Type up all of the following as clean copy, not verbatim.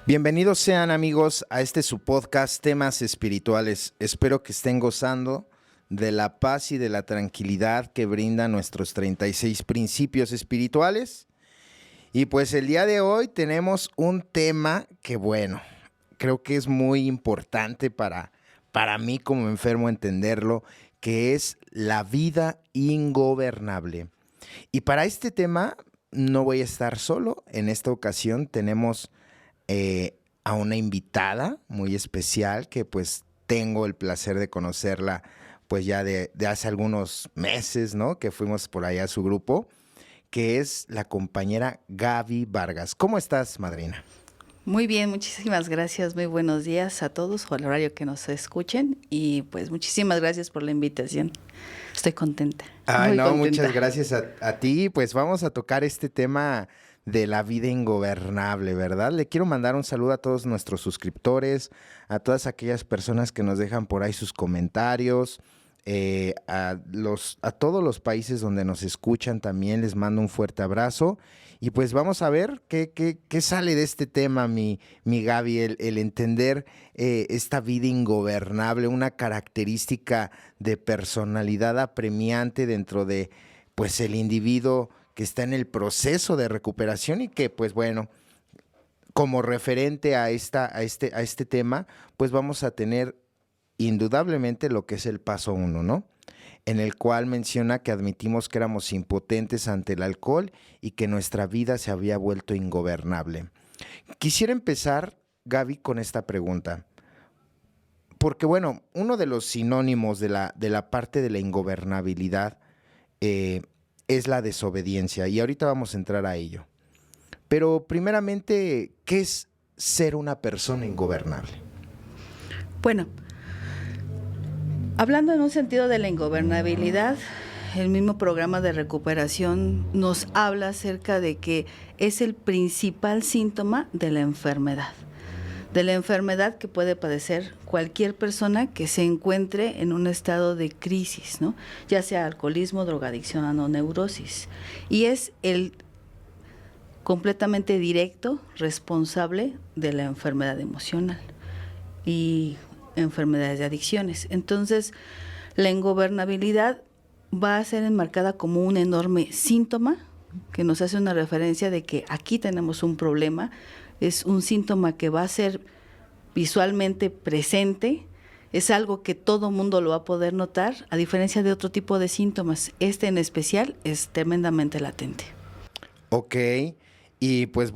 Bienvenidos sean amigos a su podcast Temas Espirituales. Espero que estén gozando de la paz y de la tranquilidad que brindan nuestros 36 principios espirituales. Y pues el día de hoy tenemos un tema que creo que es muy importante para mí como enfermo entenderlo, que es la vida ingobernable. Y para este tema no voy a estar solo. En esta ocasión tenemos a una invitada muy especial que pues tengo el placer de conocerla pues ya de hace algunos meses, ¿no? Que fuimos por allá a su grupo, que es la compañera Gaby Vargas. ¿Cómo estás, madrina? Muy bien, muchísimas gracias. Muy buenos días a todos o al horario que nos escuchen. Y pues muchísimas gracias por la invitación. Estoy contenta. Ay, Muy no, contenta. muchas gracias a ti. Pues vamos a tocar este tema de la vida ingobernable, ¿verdad? Le quiero mandar un saludo a todos nuestros suscriptores, a todas aquellas personas que nos dejan por ahí sus comentarios, a todos los países donde nos escuchan también les mando un fuerte abrazo. Y pues vamos a ver qué sale de este tema, mi Gaby, el entender esta vida ingobernable, una característica de personalidad apremiante dentro de pues el individuo que está en el proceso de recuperación y que pues como referente a este tema, pues vamos a tener indudablemente lo que es el paso 1, ¿no? En el cual menciona que admitimos que éramos impotentes ante el alcohol y que nuestra vida se había vuelto ingobernable. Quisiera empezar, Gaby, con esta pregunta. Porque, uno de los sinónimos de la parte de la ingobernabilidad es la desobediencia, y ahorita vamos a entrar a ello. Pero, primeramente, ¿qué es ser una persona ingobernable? Bueno, hablando en un sentido de la ingobernabilidad, el mismo programa de recuperación nos habla acerca de que es el principal síntoma de la enfermedad. De la enfermedad que puede padecer cualquier persona que se encuentre en un estado de crisis, ¿no? Ya sea alcoholismo, drogadicción o neurosis. Y es el completamente directo responsable de la enfermedad emocional y enfermedades de adicciones. Entonces, la ingobernabilidad va a ser enmarcada como un enorme síntoma que nos hace una referencia de que aquí tenemos un problema. Es un síntoma que va a ser visualmente presente, es algo que todo mundo lo va a poder notar, a diferencia de otro tipo de síntomas. Este en especial es tremendamente latente. Ok, y pues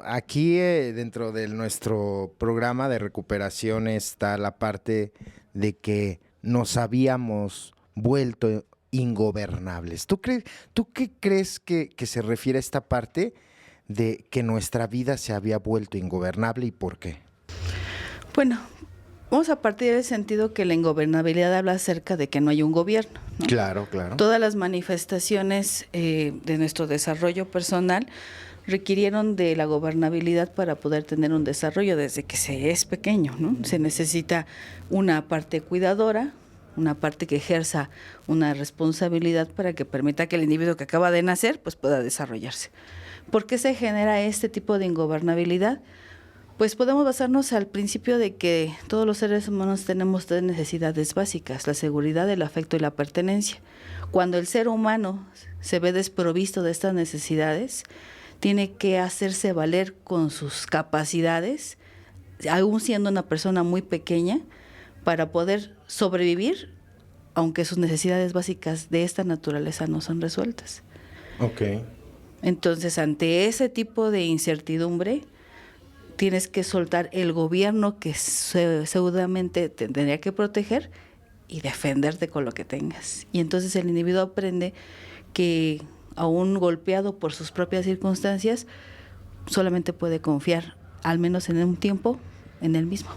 aquí dentro de nuestro programa de recuperación está la parte de que nos habíamos vuelto ingobernables. ¿Tú qué crees que se refiere a esta parte de que nuestra vida se había vuelto ingobernable y por qué? Bueno, vamos a partir del sentido que la ingobernabilidad habla acerca de que no hay un gobierno, ¿no? Claro, claro. Todas las manifestaciones de nuestro desarrollo personal requirieron de la gobernabilidad para poder tener un desarrollo desde que se es pequeño, ¿no? Se necesita una parte cuidadora, una parte que ejerza una responsabilidad para que permita que el individuo que acaba de nacer pues pueda desarrollarse. ¿Por qué se genera este tipo de ingobernabilidad? Pues podemos basarnos al principio de que todos los seres humanos tenemos tres necesidades básicas: la seguridad, el afecto y la pertenencia. Cuando el ser humano se ve desprovisto de estas necesidades, tiene que hacerse valer con sus capacidades, aún siendo una persona muy pequeña, para poder sobrevivir, aunque sus necesidades básicas de esta naturaleza no son resueltas. Ok. Entonces, ante ese tipo de incertidumbre, tienes que soltar el gobierno que seguramente te tendría que proteger y defenderte con lo que tengas. Y entonces el individuo aprende que, aún golpeado por sus propias circunstancias, solamente puede confiar, al menos en un tiempo, en él mismo.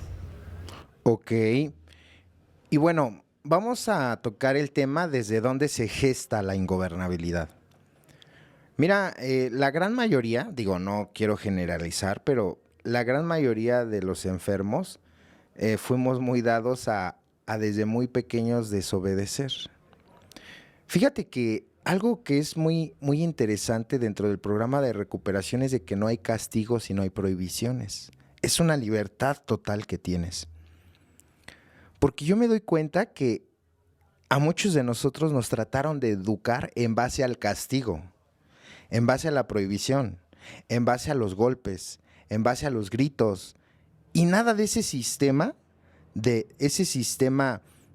Ok. Y vamos a tocar el tema desde dónde se gesta la ingobernabilidad. Mira, la gran mayoría, digo, no quiero generalizar, pero la gran mayoría de los enfermos fuimos muy dados a desde muy pequeños desobedecer. Fíjate que algo que es muy interesante dentro del programa de recuperación es de que no hay castigos y no hay prohibiciones. es una libertad total que tienes. Porque yo me doy cuenta que a muchos de nosotros nos trataron de educar en base al castigo, en base a la prohibición, en base a los golpes, en base a los gritos, y nada de ese sistema,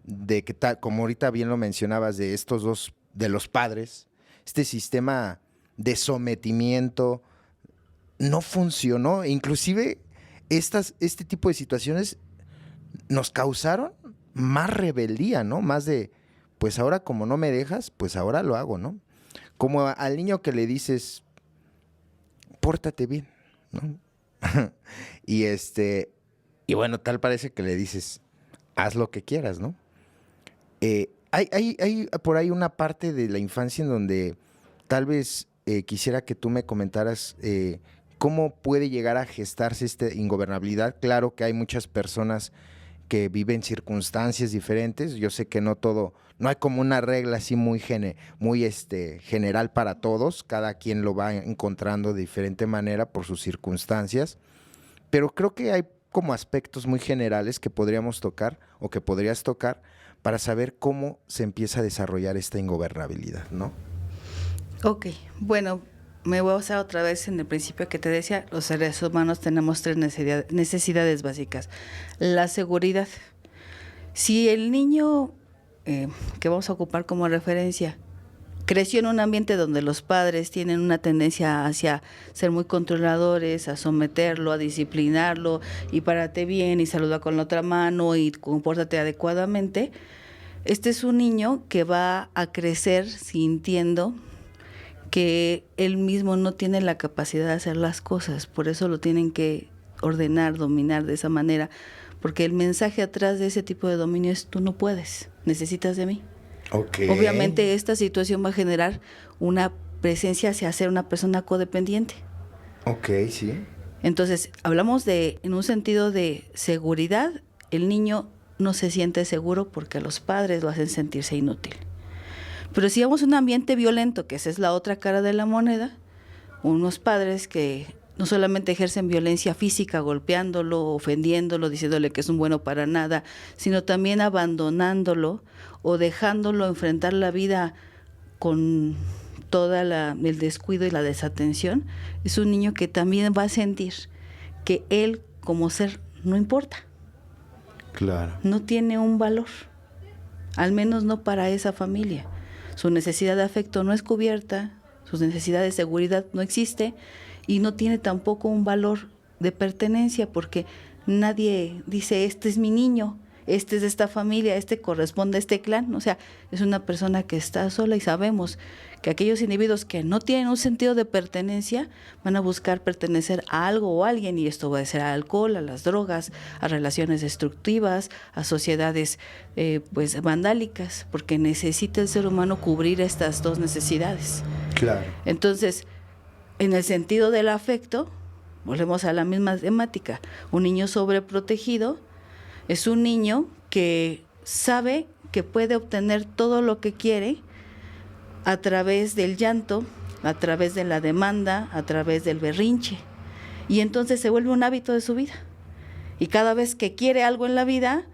de que tal, como ahorita bien lo mencionabas, de estos dos, de los padres, este sistema de sometimiento no funcionó. Inclusive este tipo de situaciones nos causaron más rebeldía, ¿no? Más de, pues ahora como no me dejas, pues ahora lo hago, ¿no? Como al niño que le dices, pórtate bien, ¿no? y bueno, tal parece que le dices, haz lo que quieras, ¿no? Hay por ahí una parte de la infancia en donde tal vez quisiera que tú me comentaras cómo puede llegar a gestarse esta ingobernabilidad. Claro que hay muchas personas que viven circunstancias diferentes. Yo sé que no hay como una regla así muy general para todos. Cada quien lo va encontrando de diferente manera por sus circunstancias. Pero creo que hay como aspectos muy generales que podríamos tocar o que podrías tocar para saber cómo se empieza a desarrollar esta ingobernabilidad, ¿no? Ok, bueno, me voy a basar otra vez en el principio que te decía, los seres humanos tenemos 3 necesidades básicas. La seguridad. Si el niño que vamos a ocupar como referencia creció en un ambiente donde los padres tienen una tendencia hacia ser muy controladores, a someterlo, a disciplinarlo, y párate bien, y saluda con la otra mano, y compórtate adecuadamente, este es un niño que va a crecer sintiendo que él mismo no tiene la capacidad de hacer las cosas, por eso lo tienen que ordenar, dominar de esa manera, porque el mensaje atrás de ese tipo de dominio es: tú no puedes, necesitas de mí. Okay. Obviamente esta situación va a generar una presencia hacia ser una persona codependiente. Ok, sí. Entonces, hablamos en un sentido de seguridad, el niño no se siente seguro porque los padres lo hacen sentirse inútil. Pero si vamos a un ambiente violento, que esa es la otra cara de la moneda, unos padres que no solamente ejercen violencia física, golpeándolo, ofendiéndolo, diciéndole que es un bueno para nada, sino también abandonándolo o dejándolo enfrentar la vida con toda el descuido y la desatención, es un niño que también va a sentir que él como ser no importa. Claro. No tiene un valor, al menos no para esa familia. Su necesidad de afecto no es cubierta, su necesidad de seguridad no existe, y no tiene tampoco un valor de pertenencia, porque nadie dice: este es mi niño, este es de esta familia, este corresponde a este clan. O sea, es una persona que está sola, y sabemos que aquellos individuos que no tienen un sentido de pertenencia van a buscar pertenecer a algo o a alguien, y esto va a ser al alcohol, a las drogas, a relaciones destructivas, a sociedades pues vandálicas, porque necesita el ser humano cubrir estas 2 necesidades. Claro. Entonces, en el sentido del afecto, volvemos a la misma temática. Un niño sobreprotegido es un niño que sabe que puede obtener todo lo que quiere a través del llanto, a través de la demanda, a través del berrinche. Y entonces se vuelve un hábito de su vida. Y cada vez que quiere algo en la vida,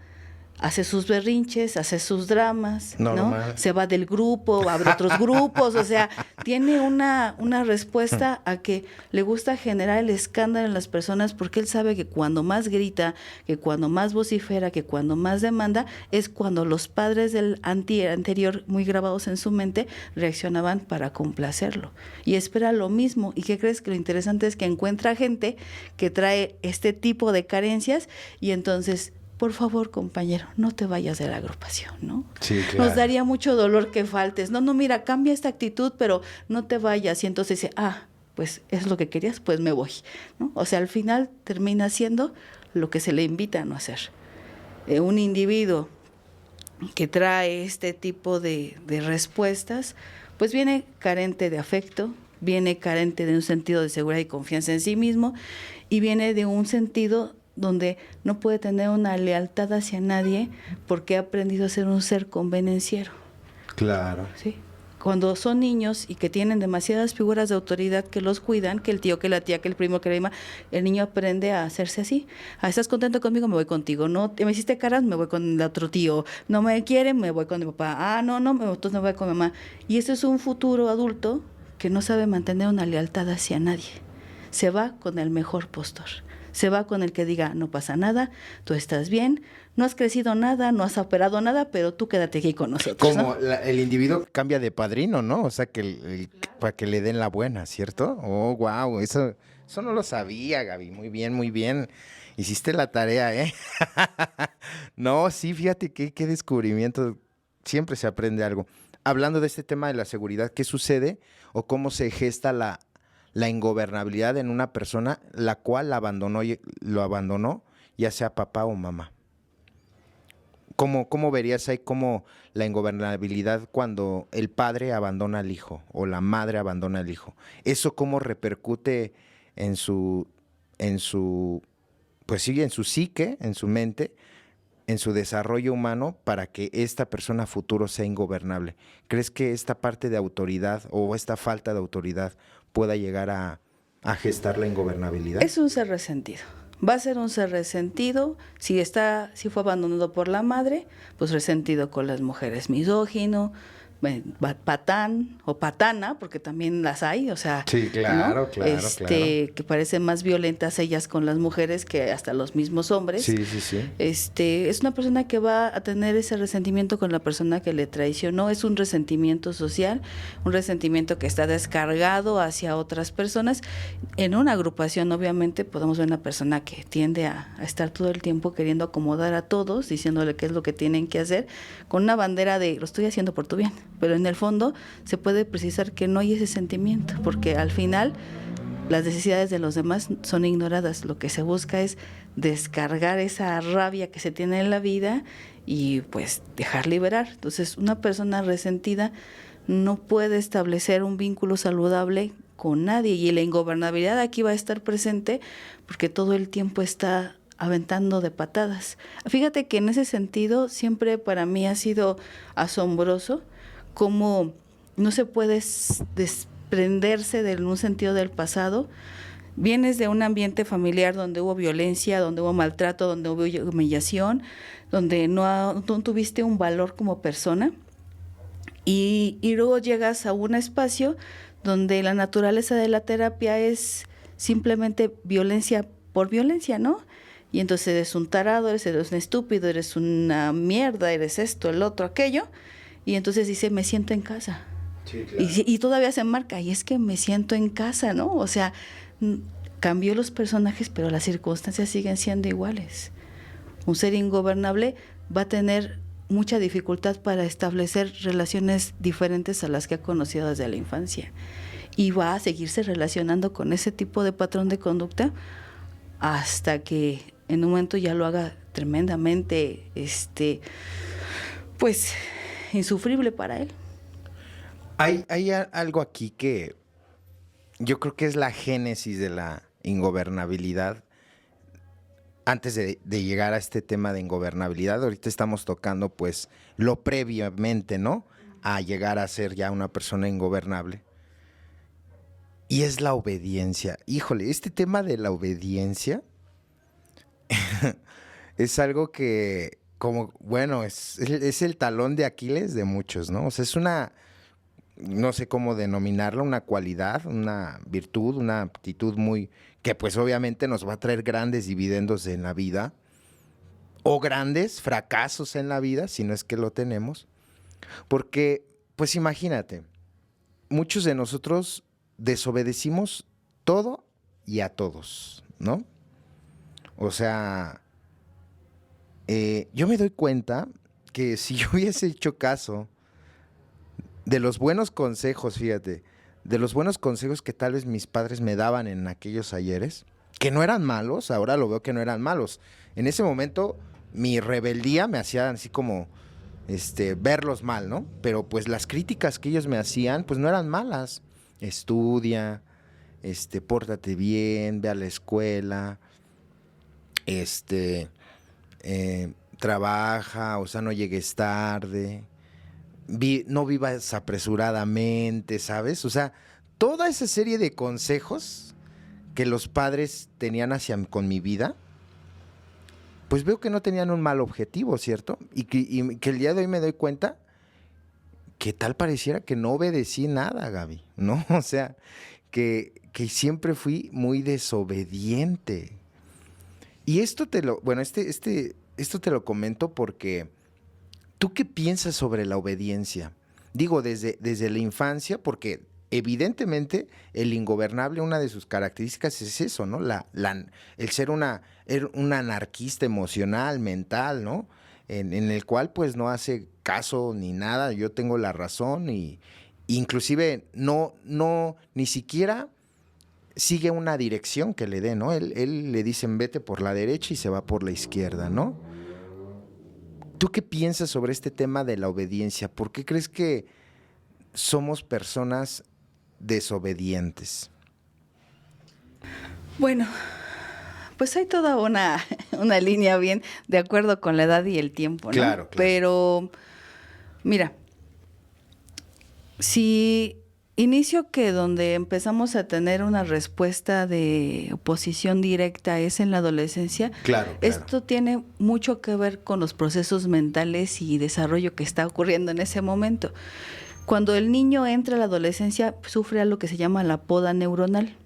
hace sus berrinches, hace sus dramas, ¿no? Se va del grupo, abre otros grupos, o sea, tiene una respuesta a que le gusta generar el escándalo en las personas, porque él sabe que cuando más grita, que cuando más vocifera, que cuando más demanda, es cuando los padres del anterior, muy grabados en su mente, reaccionaban para complacerlo. Y espera lo mismo. ¿Y qué crees? Que lo interesante es que encuentra gente que trae este tipo de carencias, y entonces: por favor, compañero, no te vayas de la agrupación, ¿no? Sí, claro. Nos daría mucho dolor que faltes. No, mira, cambia esta actitud, pero no te vayas. Y entonces dice: pues es lo que querías, pues me voy, ¿no? O sea, al final termina siendo lo que se le invita a no hacer. Un individuo que trae este tipo de respuestas, pues viene carente de afecto, viene carente de un sentido de seguridad y confianza en sí mismo, y viene de un sentido donde no puede tener una lealtad hacia nadie, porque ha aprendido a ser un ser convenenciero. Claro. ¿Sí? cuando son niños y que tienen demasiadas figuras de autoridad que los cuidan, que el tío, que la tía, que el primo, que la prima, el niño aprende a hacerse así. ¿Estás contento conmigo? Me voy contigo. No me hiciste caras, me voy con el otro tío. No me quieren, me voy con mi papá. No, entonces me voy con mi mamá. Y este es un futuro adulto que no sabe mantener una lealtad hacia nadie. Se va con el mejor postor. Se va con el que diga, no pasa nada, tú estás bien, no has crecido nada, no has operado nada, pero tú quédate aquí con nosotros. Como ¿no? el individuo cambia de padrino, ¿no? O sea, que para que le den la buena, ¿cierto? Oh, wow, eso no lo sabía, Gaby. Muy bien, muy bien. Hiciste la tarea, ¿eh? No, sí, fíjate qué descubrimiento. Siempre se aprende algo. Hablando de este tema de la seguridad, ¿qué sucede o cómo se gesta la ingobernabilidad en una persona la cual lo abandonó, ya sea papá o mamá? ¿Cómo verías ahí cómo la ingobernabilidad cuando el padre abandona al hijo o la madre abandona al hijo? ¿Eso cómo repercute en su, pues sí, en su psique, en su mente, en su desarrollo humano para que esta persona a futuro sea ingobernable? ¿Crees que esta parte de autoridad o esta falta de autoridad pueda llegar a gestar la ingobernabilidad? Es un ser resentido. Va a ser un ser resentido. Si fue abandonado por la madre, pues resentido con las mujeres, misógino, patán o patana, porque también las hay, o sea, Sí, claro, ¿no? claro. Que parecen más violentas ellas con las mujeres que hasta los mismos hombres. Sí. Es una persona que va a tener ese resentimiento con la persona que le traicionó. Es un resentimiento social, un resentimiento que está descargado hacia otras personas. En una agrupación, obviamente, podemos ver una persona que tiende a estar todo el tiempo queriendo acomodar a todos, diciéndole qué es lo que tienen que hacer, con una bandera de lo estoy haciendo por tu bien. Pero en el fondo se puede precisar que no hay ese sentimiento, porque al final las necesidades de los demás son ignoradas. Lo que se busca es descargar esa rabia que se tiene en la vida y pues dejar liberar. Entonces, una persona resentida no puede establecer un vínculo saludable con nadie, y la ingobernabilidad aquí va a estar presente porque todo el tiempo está aventando de patadas. Fíjate que en ese sentido siempre para mí ha sido asombroso cómo no se puede desprenderse de un sentido del pasado. Vienes de un ambiente familiar donde hubo violencia, donde hubo maltrato, donde hubo humillación, donde no tuviste un valor como persona, y luego llegas a un espacio donde la naturaleza de la terapia es simplemente violencia por violencia, ¿no? Y entonces eres un tarado, eres un estúpido, eres una mierda, eres esto, el otro, aquello. Y entonces dice, me siento en casa. Sí, claro. Y todavía se marca, y es que me siento en casa, ¿no? O sea, cambió los personajes, pero las circunstancias siguen siendo iguales. Un ser ingobernable va a tener mucha dificultad para establecer relaciones diferentes a las que ha conocido desde la infancia. Y va a seguirse relacionando con ese tipo de patrón de conducta hasta que en un momento ya lo haga tremendamente, pues, insufrible para él. Hay algo aquí que yo creo que es la génesis de la ingobernabilidad. Antes de llegar a este tema de ingobernabilidad, ahorita estamos tocando pues lo previamente, ¿no? A llegar a ser ya una persona ingobernable. Y es la obediencia. Híjole, este tema de la obediencia es algo que, como, bueno, es el talón de Aquiles de muchos, ¿no? O sea, es una, no sé cómo denominarla, una cualidad, una virtud, una aptitud muy, que pues obviamente nos va a traer grandes dividendos en la vida, o grandes fracasos en la vida, si no es que lo tenemos. Porque, pues imagínate, muchos de nosotros desobedecimos todo y a todos, ¿no? O sea, yo me doy cuenta que si yo hubiese hecho caso de los buenos consejos, fíjate, de los buenos consejos que tal vez mis padres me daban en aquellos ayeres, que no eran malos, ahora lo veo que no eran malos. En ese momento mi rebeldía me hacía así como verlos mal, ¿no? Pero pues las críticas que ellos me hacían pues no eran malas. Estudia, pórtate bien, ve a la escuela, trabaja, o sea, no llegues tarde, no vivas apresuradamente, ¿sabes? O sea, toda esa serie de consejos que los padres tenían con mi vida, pues veo que no tenían un mal objetivo, ¿cierto? Y que el día de hoy me doy cuenta que tal pareciera que no obedecí nada, Gaby, ¿no? O sea, que siempre fui muy desobediente. Y esto esto te lo comento porque ¿tú qué piensas sobre la obediencia? Digo, desde la infancia, porque evidentemente el ingobernable, una de sus características es eso, ¿no? El ser un anarquista emocional, mental, ¿no? En el cual pues no hace caso ni nada, yo tengo la razón y inclusive ni siquiera sigue una dirección que le dé, ¿no? Él le dicen vete por la derecha y se va por la izquierda, ¿no? ¿Tú qué piensas sobre este tema de la obediencia? ¿Por qué crees que somos personas desobedientes? Bueno, pues hay toda una línea bien de acuerdo con la edad y el tiempo, ¿no? Claro. Pero, mira, si inicio que donde empezamos a tener una respuesta de oposición directa es en la adolescencia, Claro. esto tiene mucho que ver con los procesos mentales y desarrollo que está ocurriendo en ese momento. Cuando el niño entra a la adolescencia, sufre algo que se llama la poda neuronal.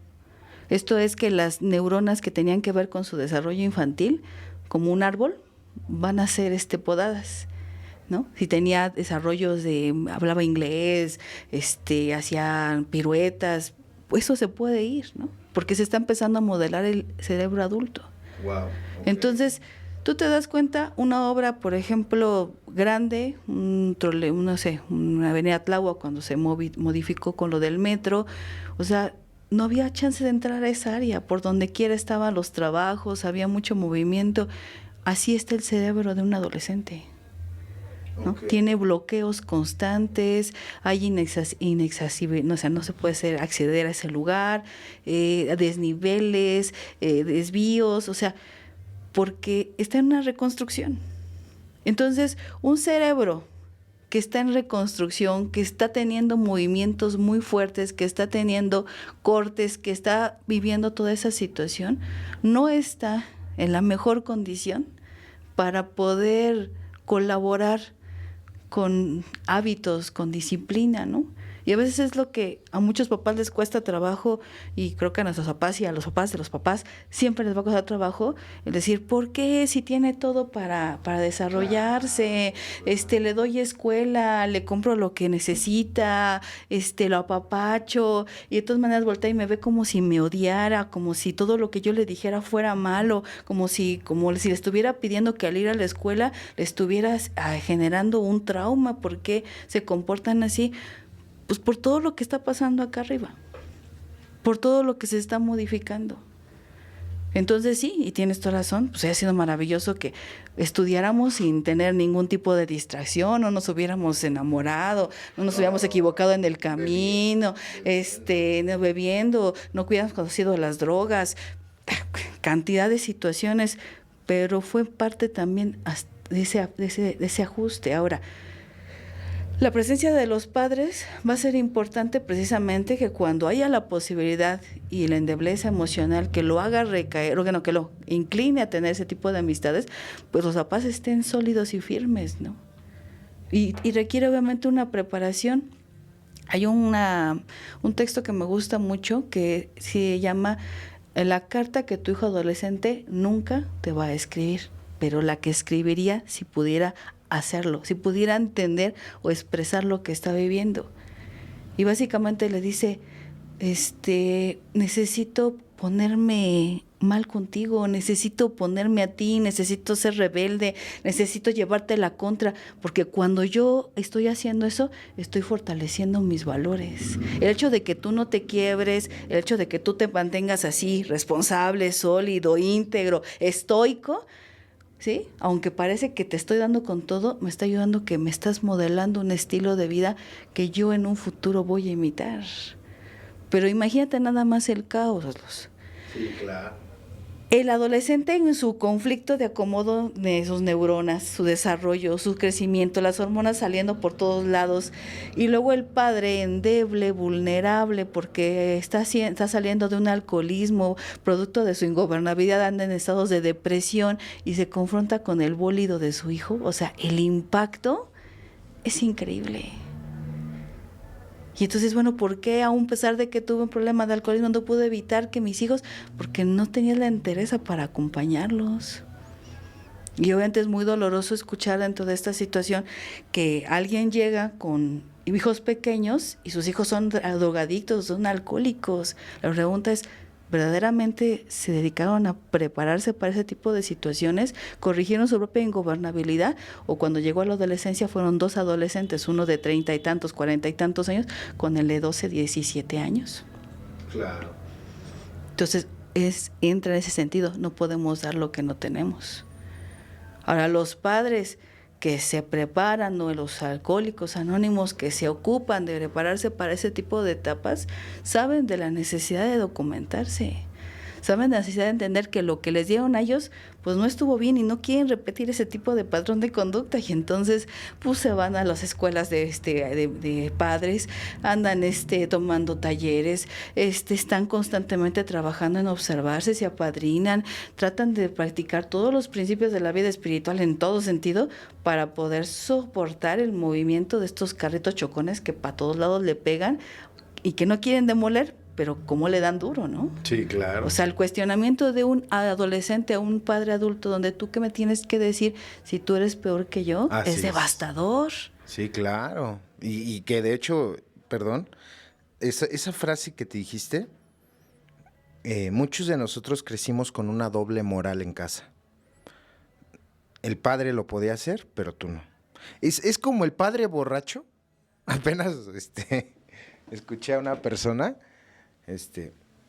Esto es que las neuronas que tenían que ver con su desarrollo infantil, como un árbol, van a ser podadas, ¿no? Si tenía desarrollos hablaba inglés, hacía piruetas, pues eso se puede ir, ¿no? Porque se está empezando a modelar el cerebro adulto. Wow. Okay. Entonces, tú te das cuenta, una obra, por ejemplo, grande, una avenida Tláhuac cuando se modificó con lo del metro, o sea, no había chance de entrar a esa área, por donde quiera estaban los trabajos, había mucho movimiento. Así está el cerebro de un adolescente, ¿no? Okay. Tiene bloqueos constantes, hay no se puede acceder a ese lugar, desniveles, desvíos, o sea, porque está en una reconstrucción. Entonces, un cerebro que está en reconstrucción, que está teniendo movimientos muy fuertes, que está teniendo cortes, que está viviendo toda esa situación, no está en la mejor condición para poder colaborar con hábitos, con disciplina, ¿no? Y a veces es lo que a muchos papás les cuesta trabajo, y creo que a nuestros papás y a los papás de los papás siempre les va a costar trabajo el decir, ¿por qué si tiene todo para desarrollarse? Le doy escuela, le compro lo que necesita, lo apapacho, y de todas maneras voltea y me ve como si me odiara, como si todo lo que yo le dijera fuera malo, como si le estuviera pidiendo que al ir a la escuela le estuviera generando un trauma. ¿Por qué se comportan así? Pues por todo lo que está pasando acá arriba, por todo lo que se está modificando. Entonces sí, y tienes toda razón, pues ha sido maravilloso que estudiáramos sin tener ningún tipo de distracción, no nos hubiéramos enamorado, no nos hubiéramos equivocado en el camino, no bebiendo, no hubiéramos conocido las drogas, cantidad de situaciones, pero fue parte también de ese ajuste. Ahora, la presencia de los padres va a ser importante precisamente que cuando haya la posibilidad y la endebleza emocional que lo haga recaer, o que lo incline a tener ese tipo de amistades, pues los papás estén sólidos y firmes, ¿no? Y requiere obviamente una preparación. Hay un texto que me gusta mucho que se llama La carta que tu hijo adolescente nunca te va a escribir, pero la que escribiría si pudiera hacerlo, si pudiera entender o expresar lo que está viviendo. Y básicamente le dice, necesito ponerme mal contigo, necesito ponerme a ti, necesito ser rebelde, necesito llevarte la contra, porque cuando yo estoy haciendo eso, estoy fortaleciendo mis valores. El hecho de que tú no te quiebres, el hecho de que tú te mantengas así, responsable, sólido, íntegro, estoico, ¿sí? Aunque parece que te estoy dando con todo, me está ayudando que me estás modelando un estilo de vida que yo en un futuro voy a imitar. Pero imagínate nada más el caos. Sí, claro. El adolescente en su conflicto de acomodo de sus neuronas, su desarrollo, su crecimiento, las hormonas saliendo por todos lados, y luego el padre endeble, vulnerable, porque está saliendo de un alcoholismo, producto de su ingobernabilidad, anda en estados de depresión y se confronta con el bólido de su hijo. O sea, el impacto es increíble. Y entonces, bueno, ¿por qué a pesar de que tuve un problema de alcoholismo no pude evitar que mis hijos? Porque no tenía la entereza para acompañarlos. Y obviamente es muy doloroso escuchar dentro de esta situación que alguien llega con hijos pequeños y sus hijos son drogadictos, son alcohólicos. La pregunta es, ¿verdaderamente se dedicaron a prepararse para ese tipo de situaciones? ¿Corrigieron su propia ingobernabilidad? ¿O cuando llegó a la adolescencia fueron dos adolescentes, uno de 30 y tantos, 40 y tantos años, con el de 12, 17 años? Claro. Entonces, entra en ese sentido, no podemos dar lo que no tenemos. Ahora, los padres que se preparan, o los alcohólicos anónimos que se ocupan de prepararse para ese tipo de etapas, saben de la necesidad de documentarse, saben de la necesidad de entender que lo que les dieron a ellos pues no estuvo bien y no quieren repetir ese tipo de patrón de conducta, y entonces pues se van a las escuelas de padres, andan tomando talleres, están constantemente trabajando en observarse, se apadrinan, tratan de practicar todos los principios de la vida espiritual en todo sentido para poder soportar el movimiento de estos carritos chocones que para todos lados le pegan y que no quieren demoler, pero cómo le dan duro, ¿no? Sí, claro. O sea, el cuestionamiento de un adolescente a un padre adulto, donde tú qué me tienes que decir si tú eres peor que yo, es devastador. Sí, claro. Y que de hecho, perdón, esa frase que te dijiste, muchos de nosotros crecimos con una doble moral en casa. El padre lo podía hacer, pero tú no. Es como el padre borracho. Apenas escuché a una persona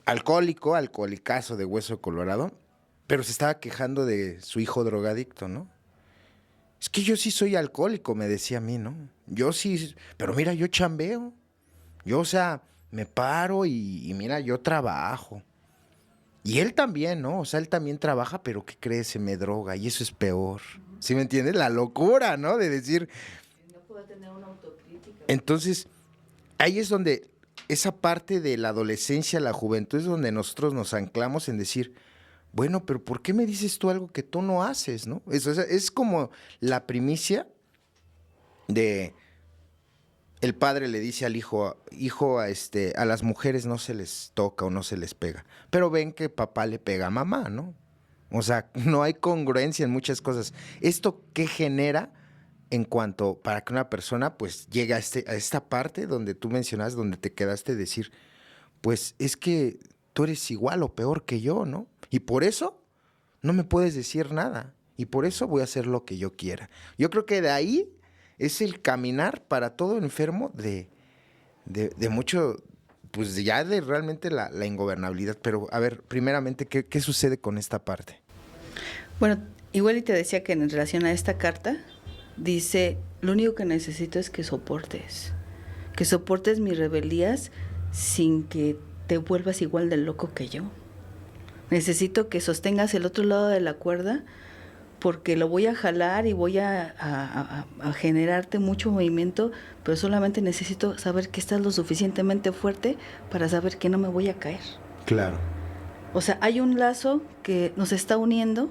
alcohólicazo de hueso colorado, pero se estaba quejando de su hijo drogadicto, ¿no? Es que yo sí soy alcohólico, me decía a mí, ¿no? Yo sí, pero mira, yo chambeo. Yo, o sea, me paro y mira, yo trabajo. Y él también, ¿no? O sea, él también trabaja, pero ¿qué crees? Se me droga y eso es peor. ¿Sí me entiendes? La locura, ¿no? De decir... No puedo tener una autocrítica. Entonces, ahí es donde... esa parte de la adolescencia, la juventud, es donde nosotros nos anclamos en decir, bueno, pero ¿por qué me dices tú algo que tú no haces, no? Es como la primicia de el padre le dice al hijo, a las mujeres no se les toca o no se les pega, pero ven que papá le pega a mamá, ¿no? O sea, no hay congruencia en muchas cosas. ¿Esto qué genera? En cuanto para que una persona pues llegue a esta parte donde tú mencionas, donde te quedaste, decir, pues es que tú eres igual o peor que yo, ¿no? Y por eso no me puedes decir nada. Y por eso voy a hacer lo que yo quiera. Yo creo que de ahí es el caminar para todo enfermo de mucho, pues ya de realmente la ingobernabilidad. Pero a ver, primeramente, ¿qué sucede con esta parte? Bueno, igual y te decía que en relación a esta carta, dice, lo único que necesito es que soportes mis rebeldías sin que te vuelvas igual de loco que yo. Necesito que sostengas el otro lado de la cuerda porque lo voy a jalar y voy a generarte mucho movimiento, pero solamente necesito saber que estás lo suficientemente fuerte para saber que no me voy a caer. Claro. O sea, hay un lazo que nos está uniendo,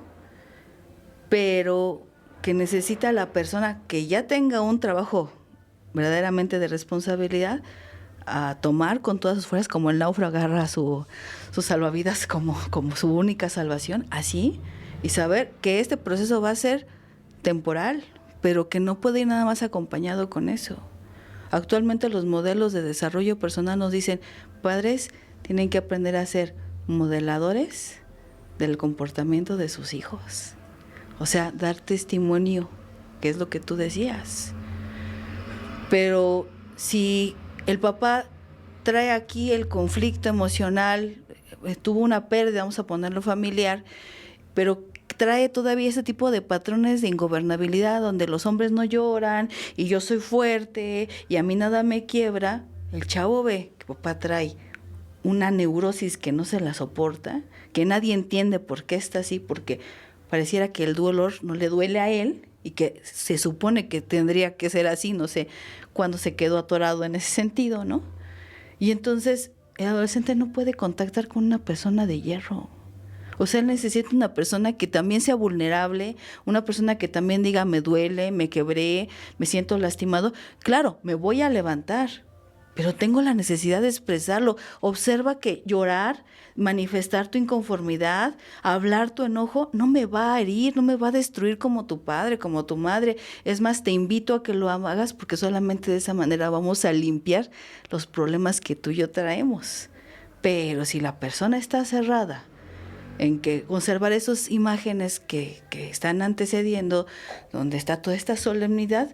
pero que necesita la persona que ya tenga un trabajo verdaderamente de responsabilidad a tomar con todas sus fuerzas, como el náufrago agarra sus salvavidas como su única salvación, así, y saber que este proceso va a ser temporal, pero que no puede ir nada más acompañado con eso. Actualmente los modelos de desarrollo personal nos dicen, padres tienen que aprender a ser modeladores del comportamiento de sus hijos. O sea, dar testimonio, que es lo que tú decías. Pero si el papá trae aquí el conflicto emocional, tuvo una pérdida, vamos a ponerlo familiar, pero trae todavía ese tipo de patrones de ingobernabilidad donde los hombres no lloran y yo soy fuerte y a mí nada me quiebra, el chavo ve que papá trae una neurosis que no se la soporta, que nadie entiende por qué está así, porque pareciera que el dolor no le duele a él y que se supone que tendría que ser así, no sé cuándo se quedó atorado en ese sentido, ¿no? Y entonces el adolescente no puede contactar con una persona de hierro. O sea, él necesita una persona que también sea vulnerable, una persona que también diga, me duele, me quebré, me siento lastimado. Claro, me voy a levantar, pero tengo la necesidad de expresarlo. Observa que llorar, manifestar tu inconformidad, hablar tu enojo, no me va a herir, no me va a destruir como tu padre, como tu madre. Es más, te invito a que lo hagas porque solamente de esa manera vamos a limpiar los problemas que tú y yo traemos. Pero si la persona está cerrada en que conservar esas imágenes que están antecediendo, donde está toda esta solemnidad,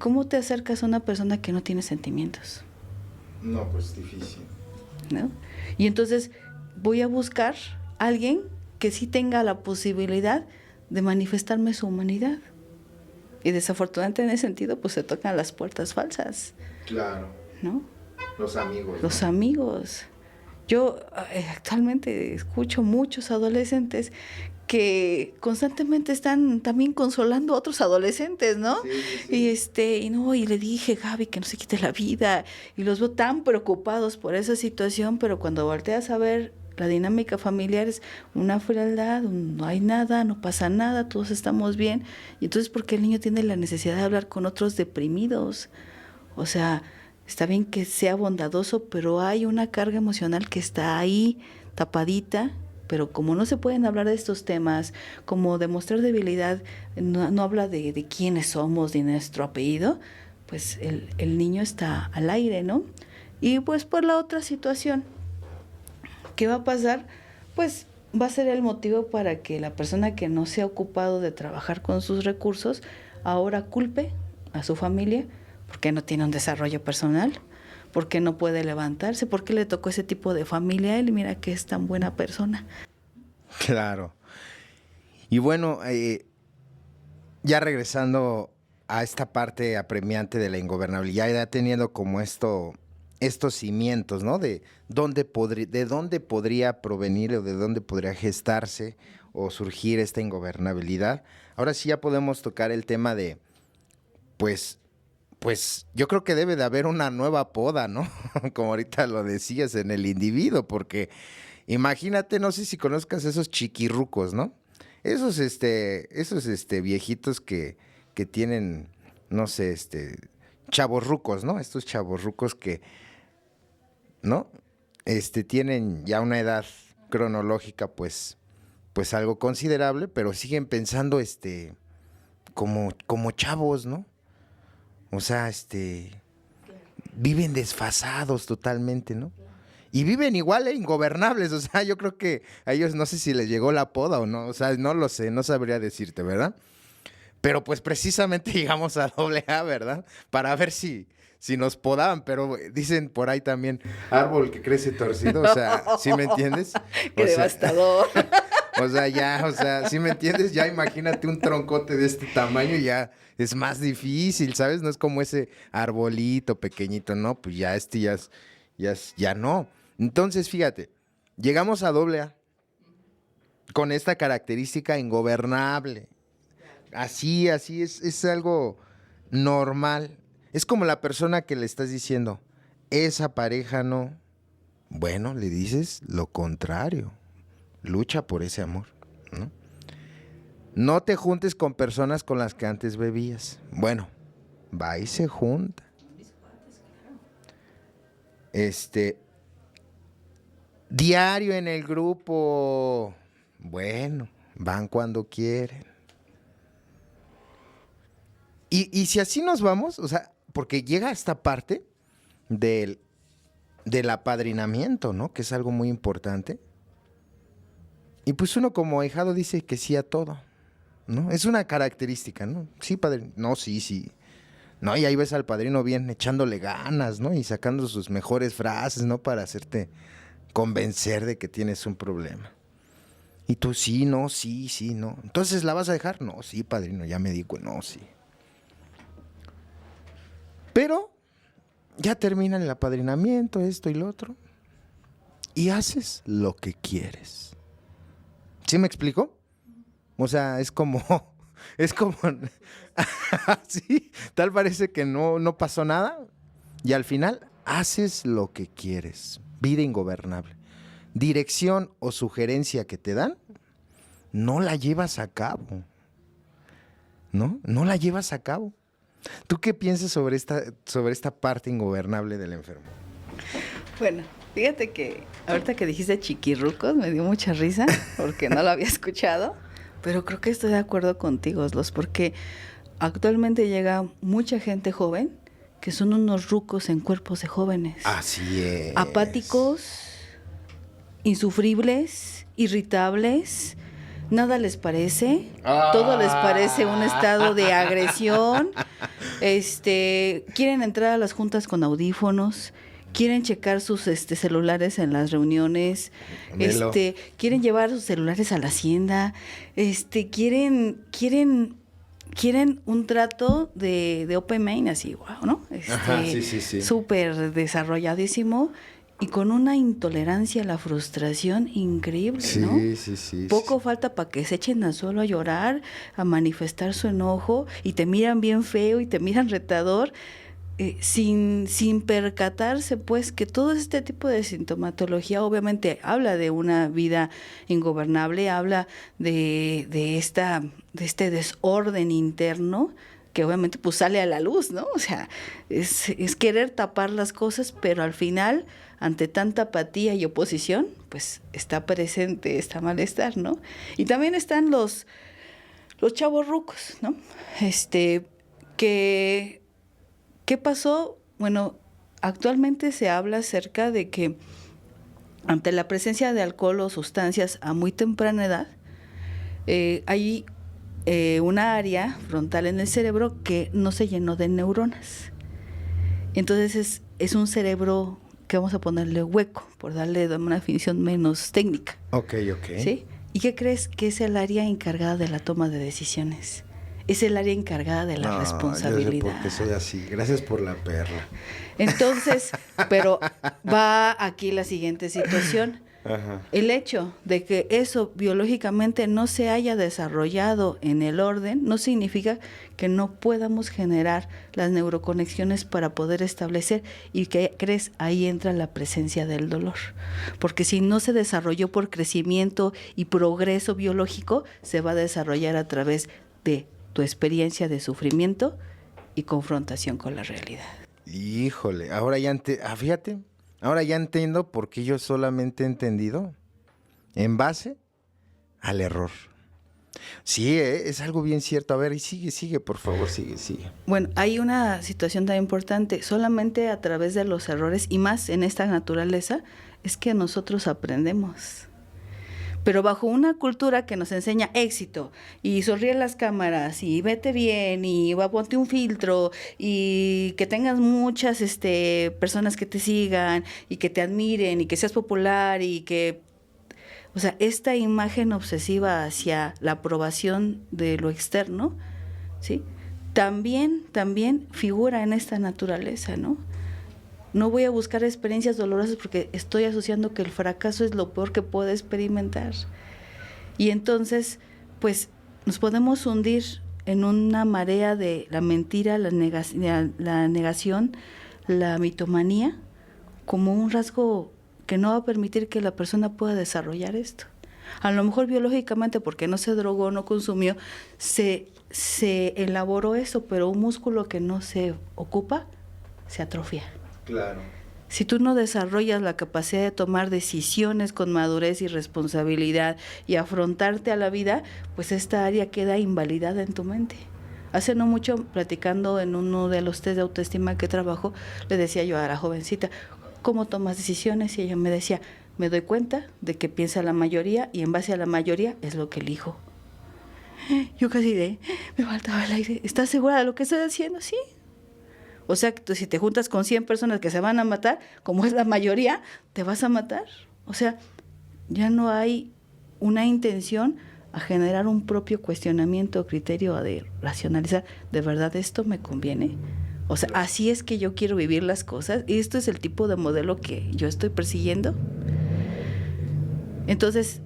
¿cómo te acercas a una persona que no tiene sentimientos? No, pues difícil. ¿No? Y entonces voy a buscar a alguien que sí tenga la posibilidad de manifestarme su humanidad. Y desafortunadamente en ese sentido, pues se tocan las puertas falsas. Claro. ¿No? Los amigos. Los amigos. Yo actualmente escucho muchos adolescentes que constantemente están también consolando a otros adolescentes, ¿no? Sí, sí, sí. Y le dije, Gaby, que no se quite la vida, y los veo tan preocupados por esa situación, pero cuando volteas a ver la dinámica familiar es una frialdad, no hay nada, no pasa nada, todos estamos bien, y entonces ¿por qué el niño tiene la necesidad de hablar con otros deprimidos? O sea, está bien que sea bondadoso, pero hay una carga emocional que está ahí, tapadita, pero como no se pueden hablar de estos temas, como demostrar debilidad, no habla de quiénes somos, ni nuestro apellido, pues el niño está al aire, ¿no? Y pues por la otra situación, ¿qué va a pasar? Pues va a ser el motivo para que la persona que no se ha ocupado de trabajar con sus recursos ahora culpe a su familia porque no tiene un desarrollo personal, porque no puede levantarse, porque le tocó ese tipo de familia a él y mira que es tan buena persona. Claro. Y bueno, ya regresando a esta parte apremiante de la ingobernabilidad, ya teniendo como estos cimientos, ¿no? De dónde podría provenir o de dónde podría gestarse o surgir esta ingobernabilidad. Ahora sí ya podemos tocar el tema de, pues yo creo que debe de haber una nueva poda, ¿no? Como ahorita lo decías en el individuo, porque imagínate, no sé si conozcas esos chiquirrucos, ¿no? Esos viejitos que tienen, no sé, chavorrucos, ¿no? Estos chavorrucos que, ¿no? Tienen ya una edad cronológica, pues algo considerable, pero siguen pensando, como chavos, ¿no? O sea, viven desfasados totalmente, ¿no? Y viven igual, ingobernables, o sea, yo creo que a ellos no sé si les llegó la poda o no, o sea, no lo sé, no sabría decirte, ¿verdad? Pero pues precisamente llegamos a doble A, ¿verdad? Para ver si nos podaban, pero dicen por ahí también, árbol que crece torcido, o sea, ¿sí me entiendes? ¡Qué O sea, devastador! o sea, ¿sí me entiendes? Ya imagínate un troncote de este tamaño, ya es más difícil, ¿sabes? No es como ese arbolito pequeñito, no, pues ya ya no. Entonces, fíjate, llegamos a doble A con esta característica ingobernable. Así es algo normal. Es como la persona que le estás diciendo, esa pareja no. Bueno, le dices lo contrario. Lucha por ese amor, ¿no? No te juntes con personas con las que antes bebías. Bueno, va y se junta. Diario en el grupo. Bueno, van cuando quieren. Y si así nos vamos, o sea, porque llega esta parte del apadrinamiento, ¿no? Que es algo muy importante. Y pues uno como ahijado dice que sí a todo, ¿no? Es una característica, ¿no? Sí, padrino. No, sí, sí. No, y ahí ves al padrino bien echándole ganas, ¿no? Y sacando sus mejores frases, ¿no? Para hacerte convencer de que tienes un problema. Y tú sí, no, sí, sí, no. Entonces, ¿la vas a dejar? No, sí, padrino, ya me digo, no, sí. Pero ya termina el apadrinamiento, esto y lo otro. y haces lo que quieres. ¿Sí me explico? O sea, es como, sí, tal parece que no pasó nada y al final haces lo que quieres. Vida ingobernable. Dirección o sugerencia que te dan, no la llevas a cabo. No la llevas a cabo. ¿Tú qué piensas sobre esta parte ingobernable del enfermo? Bueno, fíjate que ahorita que dijiste chiquirrucos me dio mucha risa porque no lo había escuchado, pero creo que estoy de acuerdo contigo, Oslos, porque actualmente llega mucha gente joven que son unos rucos en cuerpos de jóvenes. Así es. Apáticos, insufribles, irritables, nada les parece, todo les parece un estado de agresión, quieren entrar a las juntas con audífonos, quieren checar sus celulares en las reuniones, quieren llevar sus celulares a la hacienda, quieren un trato de open main así, wow, ¿no? Sí. Súper desarrolladísimo y con una intolerancia a la frustración increíble, ¿no? Sí. Poco falta para que se echen al suelo a llorar, a manifestar su enojo y te miran bien feo y te miran retador, sin puede pues que todo este tipo de sintomatología obviamente habla de una vida ingobernable, habla de este desorden interno que obviamente pues sale a la luz, ¿no? O sea, es querer tapar las cosas, pero al final, ante tanta apatía y oposición, pues está presente, está malestar, ¿no? Y también están los chavos rucos, ¿no? ¿Qué pasó? Bueno, actualmente se habla acerca de que ante la presencia de alcohol o sustancias a muy temprana edad, hay una área frontal en el cerebro que no se llenó de neuronas. Entonces es un cerebro que vamos a ponerle hueco, por darle una definición menos técnica. Ok. ¿Sí? ¿Y qué crees? Que es el área encargada de la toma de decisiones. Es el área encargada de la responsabilidad. Yo sé por qué soy así. Gracias por la perla. Entonces, pero va aquí la siguiente situación. Ajá. El hecho de que eso biológicamente no se haya desarrollado en el orden no significa que no podamos generar las neuroconexiones para poder establecer y que crees, ahí entra la presencia del dolor. Porque si no se desarrolló por crecimiento y progreso biológico, se va a desarrollar a través de tu experiencia de sufrimiento y confrontación con la realidad. Híjole, fíjate. Ahora ya entiendo por qué yo solamente he entendido en base al error. Sí, es algo bien cierto. A ver, y sigue, por favor, sigue. Bueno, hay una situación tan importante. Solamente a través de los errores, y más en esta naturaleza, es que nosotros aprendemos. Pero bajo una cultura que nos enseña éxito, y sonríe las cámaras, y vete bien, y ponte un filtro, y que tengas muchas personas que te sigan, y que te admiren, y que seas popular, y que... O sea, esta imagen obsesiva hacia la aprobación de lo externo, ¿sí? También figura en esta naturaleza, ¿no? No voy a buscar experiencias dolorosas porque estoy asociando que el fracaso es lo peor que puedo experimentar. Y entonces, pues, nos podemos hundir en una marea de la mentira, la negación, la mitomanía, como un rasgo que no va a permitir que la persona pueda desarrollar esto. A lo mejor biológicamente, porque no se drogó, no consumió, se elaboró eso, pero un músculo que no se ocupa, se atrofia. Claro. Si tú no desarrollas la capacidad de tomar decisiones con madurez y responsabilidad y afrontarte a la vida, pues esta área queda invalidada en tu mente. Hace no mucho, platicando en uno de los test de autoestima que trabajo, le decía yo a la jovencita, ¿cómo tomas decisiones? Y ella me decía, me doy cuenta de que piensa la mayoría y en base a la mayoría es lo que elijo. Yo casi me faltaba el aire. ¿Estás segura de lo que estoy haciendo? Sí. O sea, que si te juntas con 100 personas que se van a matar, como es la mayoría, te vas a matar. O sea, ya no hay una intención a generar un propio cuestionamiento o criterio de racionalizar, ¿de verdad esto me conviene? O sea, así es que yo quiero vivir las cosas y esto es el tipo de modelo que yo estoy persiguiendo. Entonces,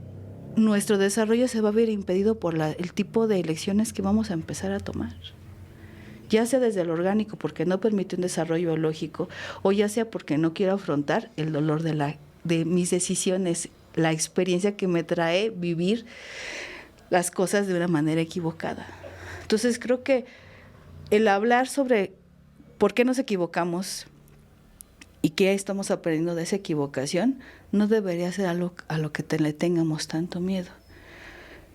nuestro desarrollo se va a ver impedido por el tipo de elecciones que vamos a empezar a tomar. Ya sea desde el orgánico, porque no permite un desarrollo lógico, o ya sea porque no quiero afrontar el dolor de mis decisiones, la experiencia que me trae vivir las cosas de una manera equivocada. Entonces, creo que el hablar sobre por qué nos equivocamos y qué estamos aprendiendo de esa equivocación no debería ser algo a lo que le tengamos tanto miedo.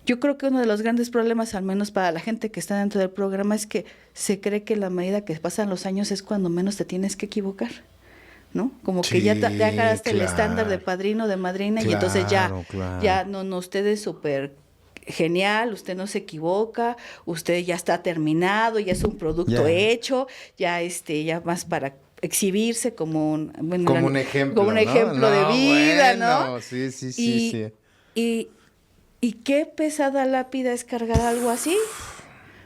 Yo creo que uno de los grandes problemas, al menos para la gente que está dentro del programa, es que se cree que la medida que pasan los años es cuando menos te tienes que equivocar, ¿no? Como que ya agarraste el estándar de padrino, de madrina, y entonces ya no, usted es súper genial, usted no se equivoca, usted ya está terminado, ya es un producto hecho, ya más para exhibirse como un ejemplo, como un ejemplo de vida, ¿no? Sí. Y qué pesada lápida es cargar algo así,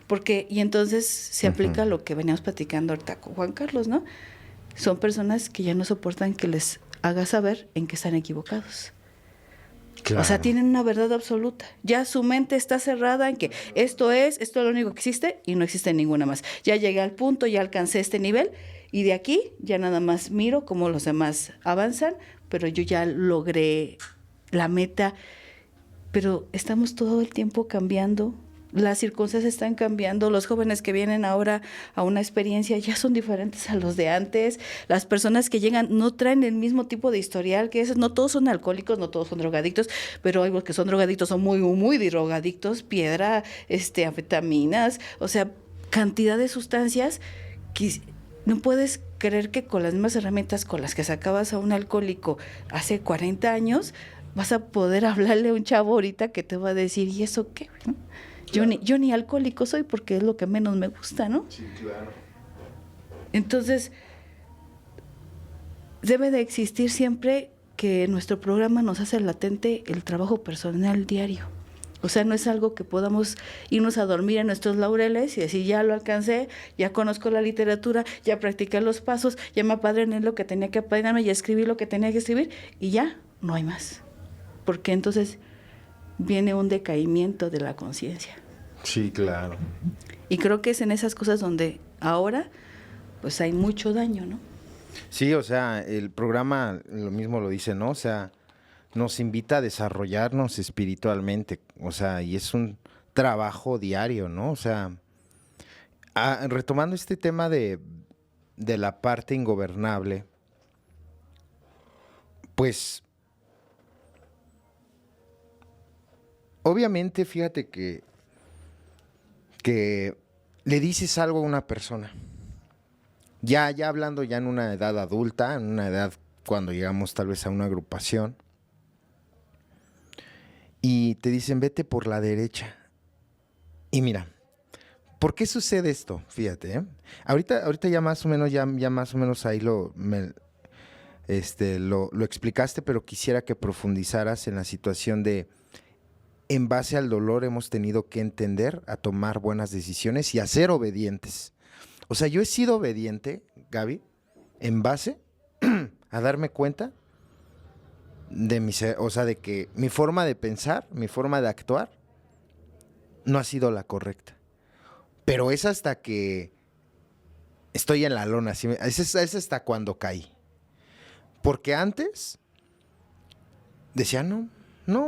porque y entonces se aplica lo que veníamos platicando ahorita con Juan Carlos, ¿no? Son personas que ya no soportan que les haga saber en que están equivocados. Claro. O sea, tienen una verdad absoluta. Ya su mente está cerrada en que esto es lo único que existe y no existe ninguna más. Ya llegué al punto, ya alcancé este nivel y de aquí ya nada más miro cómo los demás avanzan, pero yo ya logré la meta. Pero estamos todo el tiempo cambiando. Las circunstancias están cambiando, los jóvenes que vienen ahora a una experiencia ya son diferentes a los de antes, las personas que llegan no traen el mismo tipo de historial que esos, no todos son alcohólicos, no todos son drogadictos, pero hay los que son drogadictos, son muy, muy drogadictos, piedra, anfetaminas, o sea, cantidad de sustancias que no puedes creer que con las mismas herramientas con las que sacabas a un alcohólico hace 40 años, vas a poder hablarle a un chavo ahorita que te va a decir, ¿y eso qué? ¿No? Claro. Yo ni alcohólico soy porque es lo que menos me gusta, ¿no? Sí, claro. Entonces, debe de existir siempre que nuestro programa nos hace latente el trabajo personal diario. O sea, no es algo que podamos irnos a dormir en nuestros laureles y decir, ya lo alcancé, ya conozco la literatura, ya practiqué los pasos, ya me apadriné en lo que tenía que apadrinarme, ya escribí lo que tenía que escribir y ya, no hay más. Porque entonces viene un decaimiento de la conciencia. Sí, claro. Y creo que es en esas cosas donde ahora pues hay mucho daño, ¿no? Sí, o sea, el programa lo mismo lo dice, ¿no? O sea, nos invita a desarrollarnos espiritualmente, o sea, y es un trabajo diario, ¿no? O sea, retomando este tema de la parte ingobernable, pues obviamente, fíjate que le dices algo a una persona, ya hablando ya en una edad adulta, en una edad cuando llegamos tal vez a una agrupación, y te dicen, vete por la derecha. Y mira, ¿por qué sucede esto? Fíjate, ¿eh? Ahorita ya más o menos, ya más o menos ahí lo explicaste, pero quisiera que profundizaras en la situación de, en base al dolor hemos tenido que entender a tomar buenas decisiones y a ser obedientes. O sea, yo he sido obediente, Gaby, en base a darme cuenta de que mi forma de pensar, mi forma de actuar, no ha sido la correcta. Pero es hasta que estoy en la lona, ¿sí? Es hasta cuando caí. Porque antes decía, no,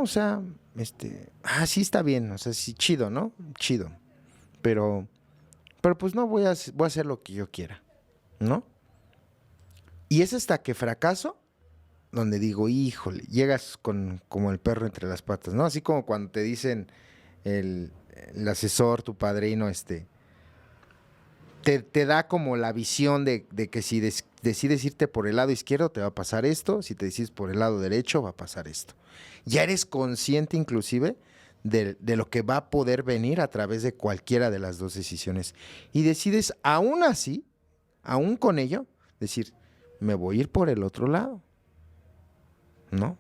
o sea, sí está bien, o sea, sí, chido, ¿no? Chido. Pero pues no voy a hacer lo que yo quiera, ¿no? Y es hasta que fracaso donde digo, híjole, llegas como el perro entre las patas, ¿no? Así como cuando te dicen el asesor, tu padrino, te da como la visión de que si decides irte por el lado izquierdo te va a pasar esto, si te decides por el lado derecho va a pasar esto. Ya eres consciente inclusive de lo que va a poder venir a través de cualquiera de las dos decisiones. Y decides aún así, aún con ello, decir, me voy a ir por el otro lado, ¿no?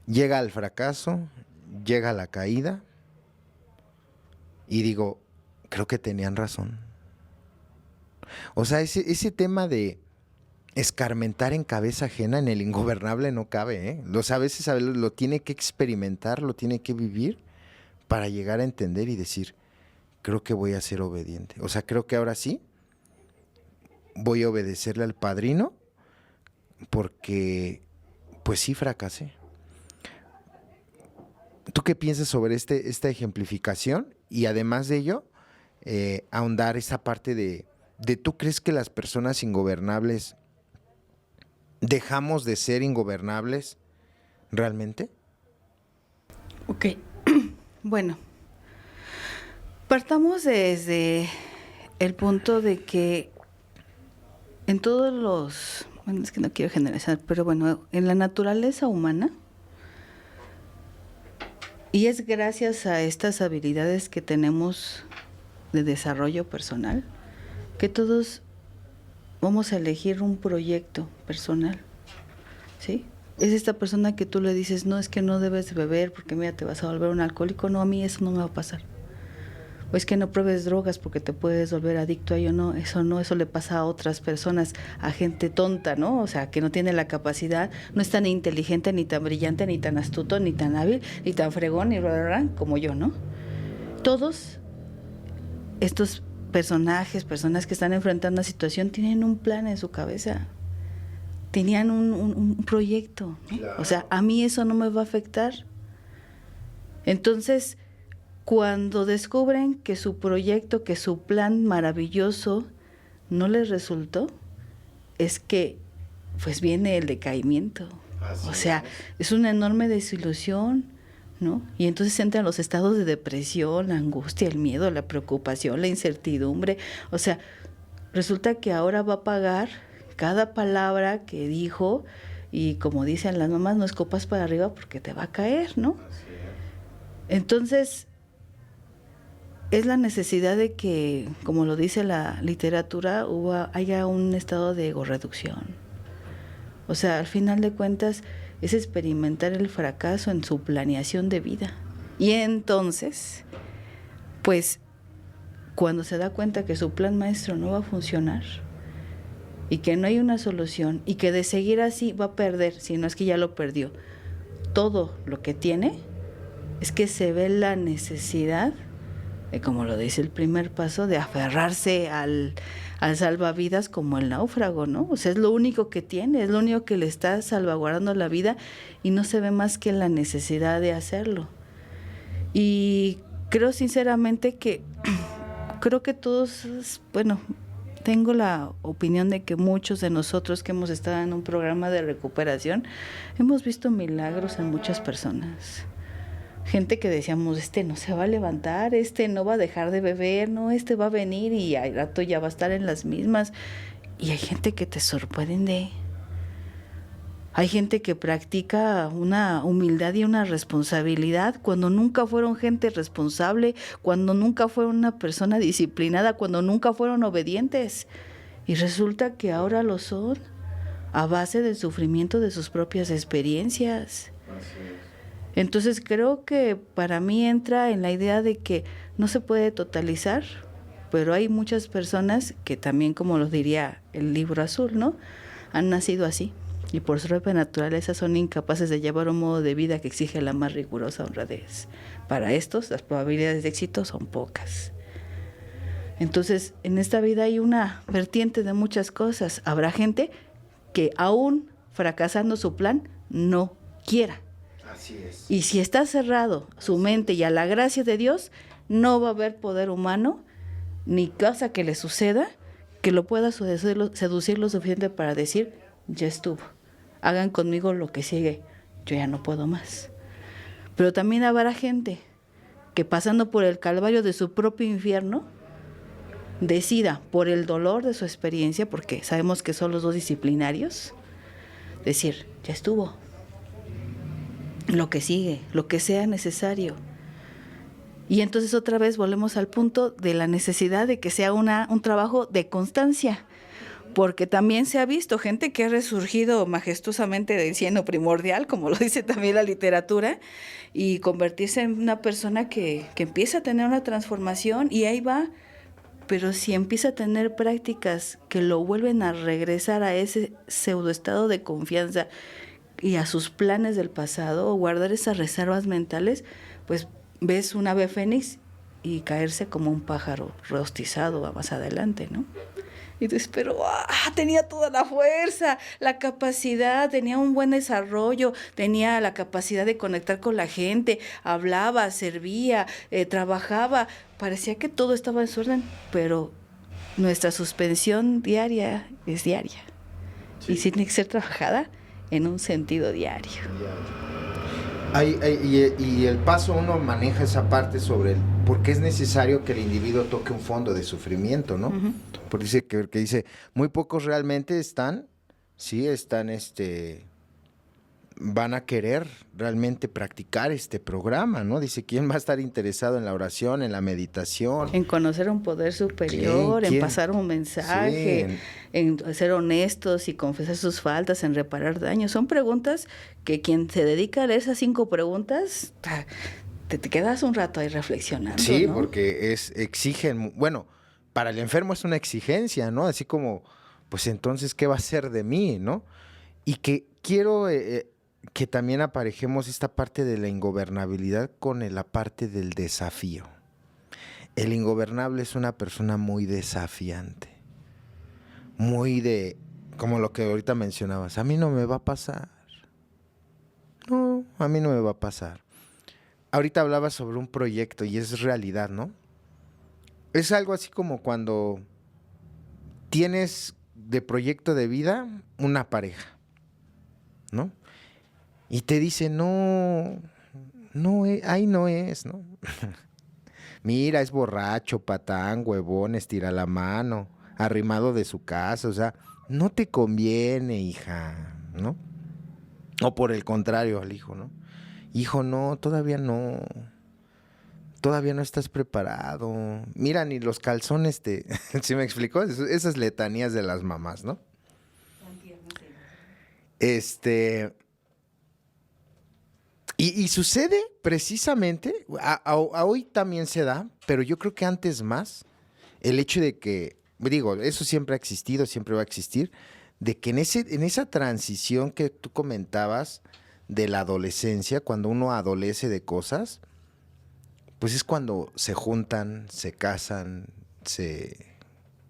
Llega el fracaso, llega la caída y digo, creo que tenían razón. O sea, ese tema de escarmentar en cabeza ajena, en el ingobernable no cabe, ¿eh? A veces lo tiene que experimentar, lo tiene que vivir para llegar a entender y decir, creo que voy a ser obediente. O sea, creo que ahora sí voy a obedecerle al padrino porque, pues sí, fracasé. ¿Tú qué piensas sobre esta ejemplificación? Y además de ello, ahondar esa parte de ¿tú crees que las personas ingobernables dejamos de ser ingobernables realmente? Ok, bueno, partamos desde el punto de que en todos los, bueno, es que no quiero generalizar, pero bueno, en la naturaleza humana, y es gracias a estas habilidades que tenemos de desarrollo personal, que todos vamos a elegir un proyecto personal, ¿sí? Es esta persona que tú le dices, no, es que no debes beber porque mira, te vas a volver un alcohólico. No, a mí eso no me va a pasar. O es que no pruebes drogas porque te puedes volver adicto a ello. No, eso le pasa a otras personas, a gente tonta, ¿no? O sea, que no tiene la capacidad, no es tan inteligente, ni tan brillante, ni tan astuto, ni tan hábil, ni tan fregón, ni como yo, ¿no? Todos estos personas que están enfrentando una situación, tienen un plan en su cabeza. Tenían un proyecto, ¿no? Claro. O sea, a mí eso no me va a afectar. Entonces, cuando descubren que su proyecto, que su plan maravilloso no les resultó, es que pues viene el decaimiento. Así o sea, es una enorme desilusión, ¿no? Y entonces entran los estados de depresión, la angustia, el miedo, la preocupación, la incertidumbre. O sea, resulta que ahora va a pagar cada palabra que dijo, y como dicen las mamás, no escopas para arriba porque te va a caer, ¿no? Entonces, es la necesidad de que, como lo dice la literatura, haya un estado de egorreducción. O sea, al final de cuentas, es experimentar el fracaso en su planeación de vida. Y entonces, pues, cuando se da cuenta que su plan maestro no va a funcionar, y que no hay una solución, y que de seguir así va a perder, si no es que ya lo perdió, todo lo que tiene, es que se ve la necesidad, como lo dice el primer paso, de aferrarse al salvavidas como el náufrago, ¿no? O sea, es lo único que tiene, es lo único que le está salvaguardando la vida, y no se ve más que la necesidad de hacerlo. Y creo sinceramente que, creo que todos, bueno, tengo la opinión de que muchos de nosotros que hemos estado en un programa de recuperación hemos visto milagros en muchas personas. Gente que decíamos, no se va a levantar, no va a dejar de beber, no, va a venir y al rato ya va a estar en las mismas. Y hay gente que te sorprende. Hay gente que practica una humildad y una responsabilidad cuando nunca fueron gente responsable, cuando nunca fueron una persona disciplinada, cuando nunca fueron obedientes. Y resulta que ahora lo son a base del sufrimiento de sus propias experiencias. Entonces creo que para mí entra en la idea de que no se puede totalizar, pero hay muchas personas que también, como lo diría el libro azul, ¿no?, han nacido así. Y por su propia naturaleza son incapaces de llevar un modo de vida que exige la más rigurosa honradez. Para estos, las probabilidades de éxito son pocas. Entonces, en esta vida hay una vertiente de muchas cosas. Habrá gente que aún fracasando su plan, no quiera. Así es. Y si está cerrado su mente y a la gracia de Dios, no va a haber poder humano, ni cosa que le suceda, que lo pueda seducir lo suficiente para decir, ya estuvo. Hagan conmigo lo que sigue, yo ya no puedo más. Pero también habrá gente que pasando por el calvario de su propio infierno, decida por el dolor de su experiencia, porque sabemos que son los dos disciplinarios, decir, ya estuvo, lo que sigue, lo que sea necesario. Y entonces otra vez volvemos al punto de la necesidad de que sea un trabajo de constancia. Porque también se ha visto gente que ha resurgido majestuosamente del cieno primordial, como lo dice también la literatura, y convertirse en una persona que empieza a tener una transformación y ahí va, Pero si empieza a tener prácticas que lo vuelven a regresar a ese pseudoestado de confianza y a sus planes del pasado, o guardar esas reservas mentales, pues ves un ave fénix y caerse como un pájaro rostizado más adelante, ¿no? Y dices, pero tenía toda la fuerza, la capacidad, tenía un buen desarrollo, tenía la capacidad de conectar con la gente, hablaba, servía, trabajaba, parecía que todo estaba en su orden, pero nuestra suspensión diaria es diaria. Sí. Y tiene que ser trabajada en un sentido diario. Y el paso uno maneja esa parte sobre por qué es necesario que el individuo toque un fondo de sufrimiento, ¿no? Uh-huh. Porque dice, muy pocos realmente van a querer realmente practicar este programa, ¿no? Dice, ¿quién va a estar interesado en la oración, en la meditación? En conocer un poder superior, en pasar un mensaje, sí, en ser honestos y confesar sus faltas, en reparar daños. Son preguntas que quien se dedica a leer esas 5 preguntas, te quedas un rato ahí reflexionando, sí, ¿no? Porque exigen, bueno, para el enfermo es una exigencia, ¿no? Así como, pues entonces, ¿qué va a ser de mí, no? Y que quiero que también aparejemos esta parte de la ingobernabilidad con la parte del desafío. El ingobernable es una persona muy desafiante, muy de, como lo que ahorita mencionabas, a mí no me va a pasar. No, a mí no me va a pasar. Ahorita hablabas sobre un proyecto y es realidad, ¿no? Es algo así como cuando tienes de proyecto de vida una pareja, ¿no? Y te dice, no, ahí no es, ¿no? Mira, es borracho, patán, huevón, estira la mano, arrimado de su casa, o sea, no te conviene, hija, ¿no? O por el contrario al hijo, ¿no? Hijo, no, todavía no estás preparado. Mira, ni los calzones ¿sí me explicó? Esas letanías de las mamás, ¿no? Y sucede precisamente, hoy también se da, pero yo creo que antes más, el hecho de que, digo, eso siempre ha existido, siempre va a existir, de que en esa transición que tú comentabas de la adolescencia, cuando uno adolece de cosas, pues es cuando se juntan, se casan, se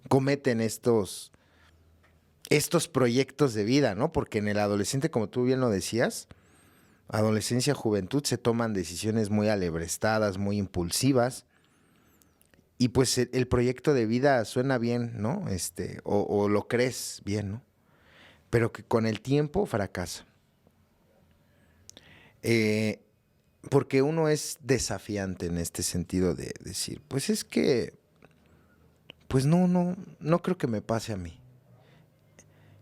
cometen estos proyectos de vida, ¿no? Porque en el adolescente, como tú bien lo decías, adolescencia, juventud, se toman decisiones muy alebrestadas, muy impulsivas, y pues el proyecto de vida suena bien, ¿no? O lo crees bien, ¿no? Pero que con el tiempo fracasa. Porque uno es desafiante en este sentido de decir, pues es que, pues no creo que me pase a mí.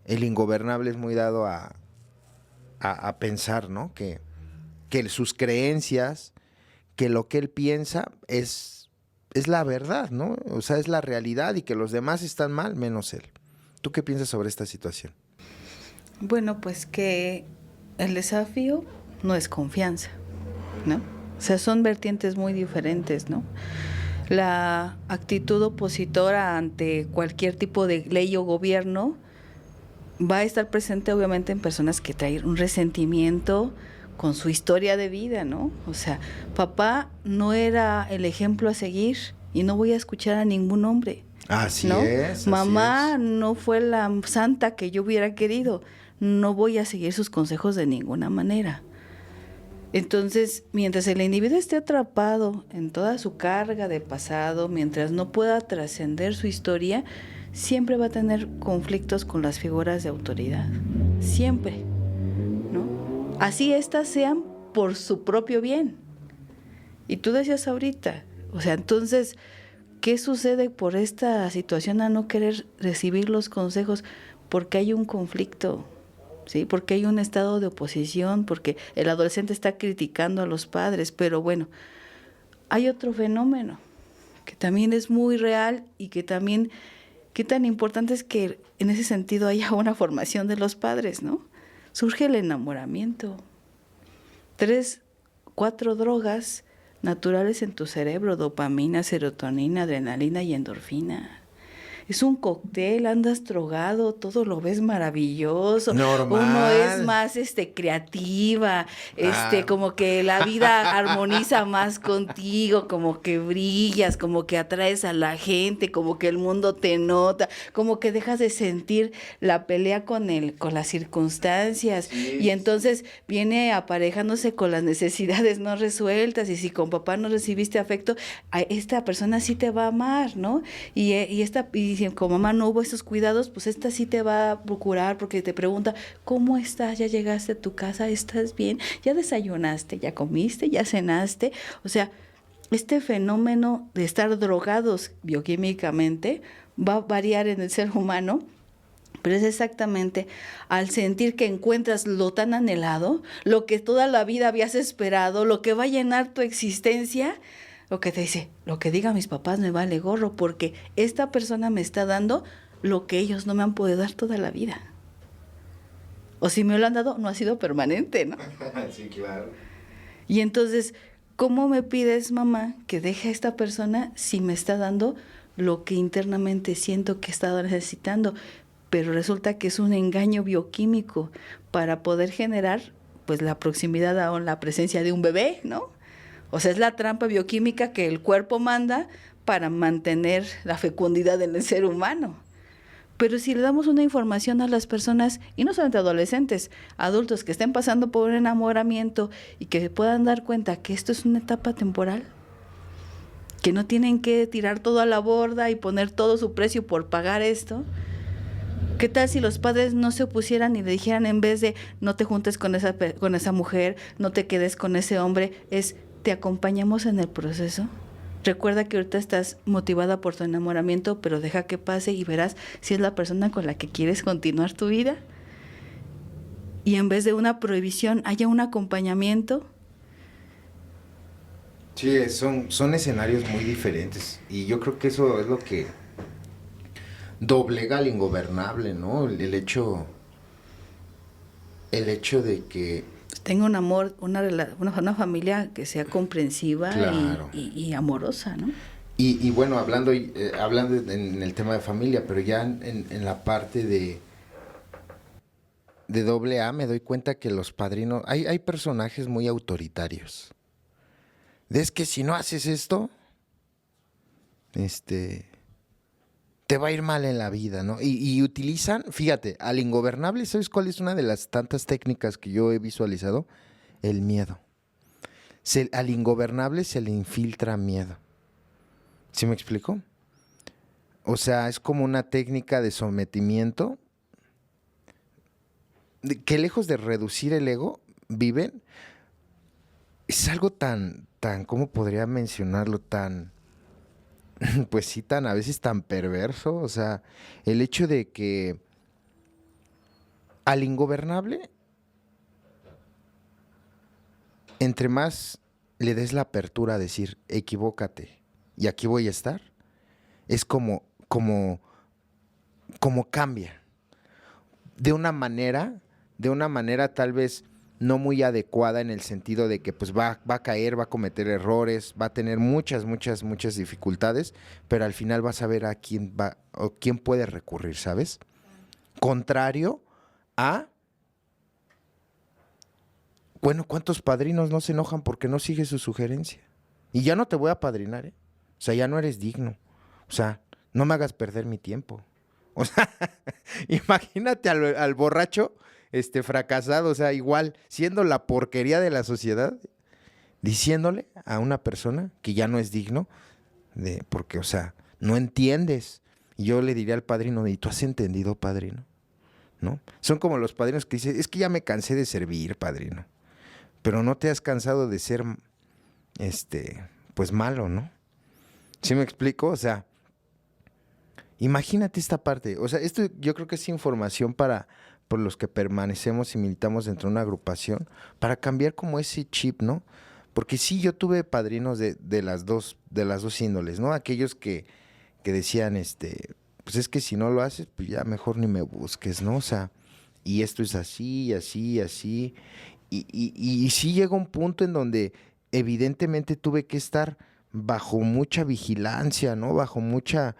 El ingobernable es muy dado a pensar, ¿no? Que sus creencias, que lo que él piensa es la verdad, ¿no? O sea, es la realidad y que los demás están mal, menos él. ¿Tú qué piensas sobre esta situación? Bueno, pues que el desafío no es confianza, ¿no? O sea, son vertientes muy diferentes, ¿no? La actitud opositora ante cualquier tipo de ley o gobierno va a estar presente obviamente en personas que traen un resentimiento con su historia de vida, ¿no? O sea, papá no era el ejemplo a seguir y no voy a escuchar a ningún hombre. Así ¿no? es. Mamá así es. no fue la santa que yo hubiera querido. No voy a seguir sus consejos de ninguna manera. Entonces, mientras el individuo esté atrapado en toda su carga de pasado, mientras no pueda trascender su historia, siempre va a tener conflictos con las figuras de autoridad. Siempre, ¿no? Así éstas sean por su propio bien. Y tú decías ahorita, o sea, entonces, ¿qué sucede por esta situación a no querer recibir los consejos? Porque hay un conflicto, ¿sí? Porque hay un estado de oposición, porque el adolescente está criticando a los padres, pero bueno, hay otro fenómeno que también es muy real y que también, qué tan importante es que en ese sentido haya una formación de los padres, ¿no? Surge el enamoramiento. 3, 4 drogas naturales en tu cerebro, dopamina, serotonina, adrenalina y endorfina. Es un cóctel, andas drogado, todo lo ves maravilloso. Normal. Uno es más creativa, Ah, como que la vida armoniza más contigo, como que brillas, como que atraes a la gente, como que el mundo te nota, como que dejas de sentir la pelea con las circunstancias. sí, Y entonces viene aparejándose con las necesidades no resueltas. Y si con papá no recibiste afecto, a esta persona sí te va a amar, ¿no? Y si como mamá no hubo esos cuidados, pues esta sí te va a procurar porque te pregunta, ¿cómo estás? ¿Ya llegaste a tu casa? ¿Estás bien? ¿Ya desayunaste? ¿Ya comiste? ¿Ya cenaste? O sea, este fenómeno de estar drogados bioquímicamente va a variar en el ser humano, pero es exactamente al sentir que encuentras lo tan anhelado, lo que toda la vida habías esperado, lo que va a llenar tu existencia, lo que te dice, lo que digan mis papás me vale gorro, porque esta persona me está dando lo que ellos no me han podido dar toda la vida. O si me lo han dado, no ha sido permanente, ¿no? sí, claro. Y entonces, ¿cómo me pides, mamá, que deje a esta persona si me está dando lo que internamente siento que he estado necesitando? Pero resulta que es un engaño bioquímico para poder generar pues la proximidad a la presencia de un bebé, ¿no? O sea, es la trampa bioquímica que el cuerpo manda para mantener la fecundidad en el ser humano. Pero si le damos una información a las personas, y no solamente adolescentes, adultos que estén pasando por un enamoramiento y que puedan dar cuenta que esto es una etapa temporal, que no tienen que tirar todo a la borda y poner todo su precio por pagar esto. ¿Qué tal si los padres no se opusieran y le dijeran, en vez de no te juntes con esa mujer, no te quedes con ese hombre, es te acompañamos en el proceso? Recuerda que ahorita estás motivada por tu enamoramiento, pero deja que pase y verás si es la persona con la que quieres continuar tu vida. Y en vez de una prohibición, haya un acompañamiento. Sí, son escenarios muy diferentes. Y yo creo que eso es lo que doblega al ingobernable, ¿no? El hecho de que, Tenga un amor, una familia que sea comprensiva claro. y amorosa, ¿no? Y bueno, hablando en el tema de familia, pero ya en la parte de doble A me doy cuenta que los padrinos, hay personajes muy autoritarios. Es que si no haces esto, te va a ir mal en la vida, ¿no? Y utilizan, fíjate, al ingobernable, ¿sabes cuál es una de las tantas técnicas que yo he visualizado? El miedo. Al ingobernable se le infiltra miedo. ¿Sí me explico? O sea, es como una técnica de sometimiento que lejos de reducir el ego, viven. Es algo ¿cómo podría mencionarlo? Pues sí, a veces tan perverso. O sea, el hecho de que al ingobernable, entre más le des la apertura a decir, equivócate, y aquí voy a estar, es como cambia. De una manera tal vez no muy adecuada en el sentido de que pues va a caer, va a cometer errores, va a tener muchas dificultades, pero al final vas a ver a quién va o quién puede recurrir, ¿sabes? Contrario a, bueno, ¿cuántos padrinos no se enojan porque no sigues su sugerencia? Y ya no te voy a padrinar, ¿eh? O sea, ya no eres digno. O sea, no me hagas perder mi tiempo. O sea, imagínate al borracho fracasado, o sea, igual siendo la porquería de la sociedad, diciéndole a una persona que ya no es digno, porque, o sea, no entiendes. Y yo le diría al padrino, ¿y tú has entendido, padrino? ¿No? Son como los padrinos que dicen, es que ya me cansé de servir, padrino. Pero no te has cansado de ser, pues malo, ¿no? ¿Sí me explico? O sea, imagínate esta parte. O sea, esto yo creo que es información por los que permanecemos y militamos dentro de una agrupación, para cambiar como ese chip, ¿no? Porque sí, yo tuve padrinos de las dos índoles, ¿no? Aquellos que decían, pues es que si no lo haces, pues ya mejor ni me busques, ¿no? O sea, y esto es así, así, así. Y sí llega un punto en donde evidentemente tuve que estar bajo mucha vigilancia, ¿no? Bajo mucha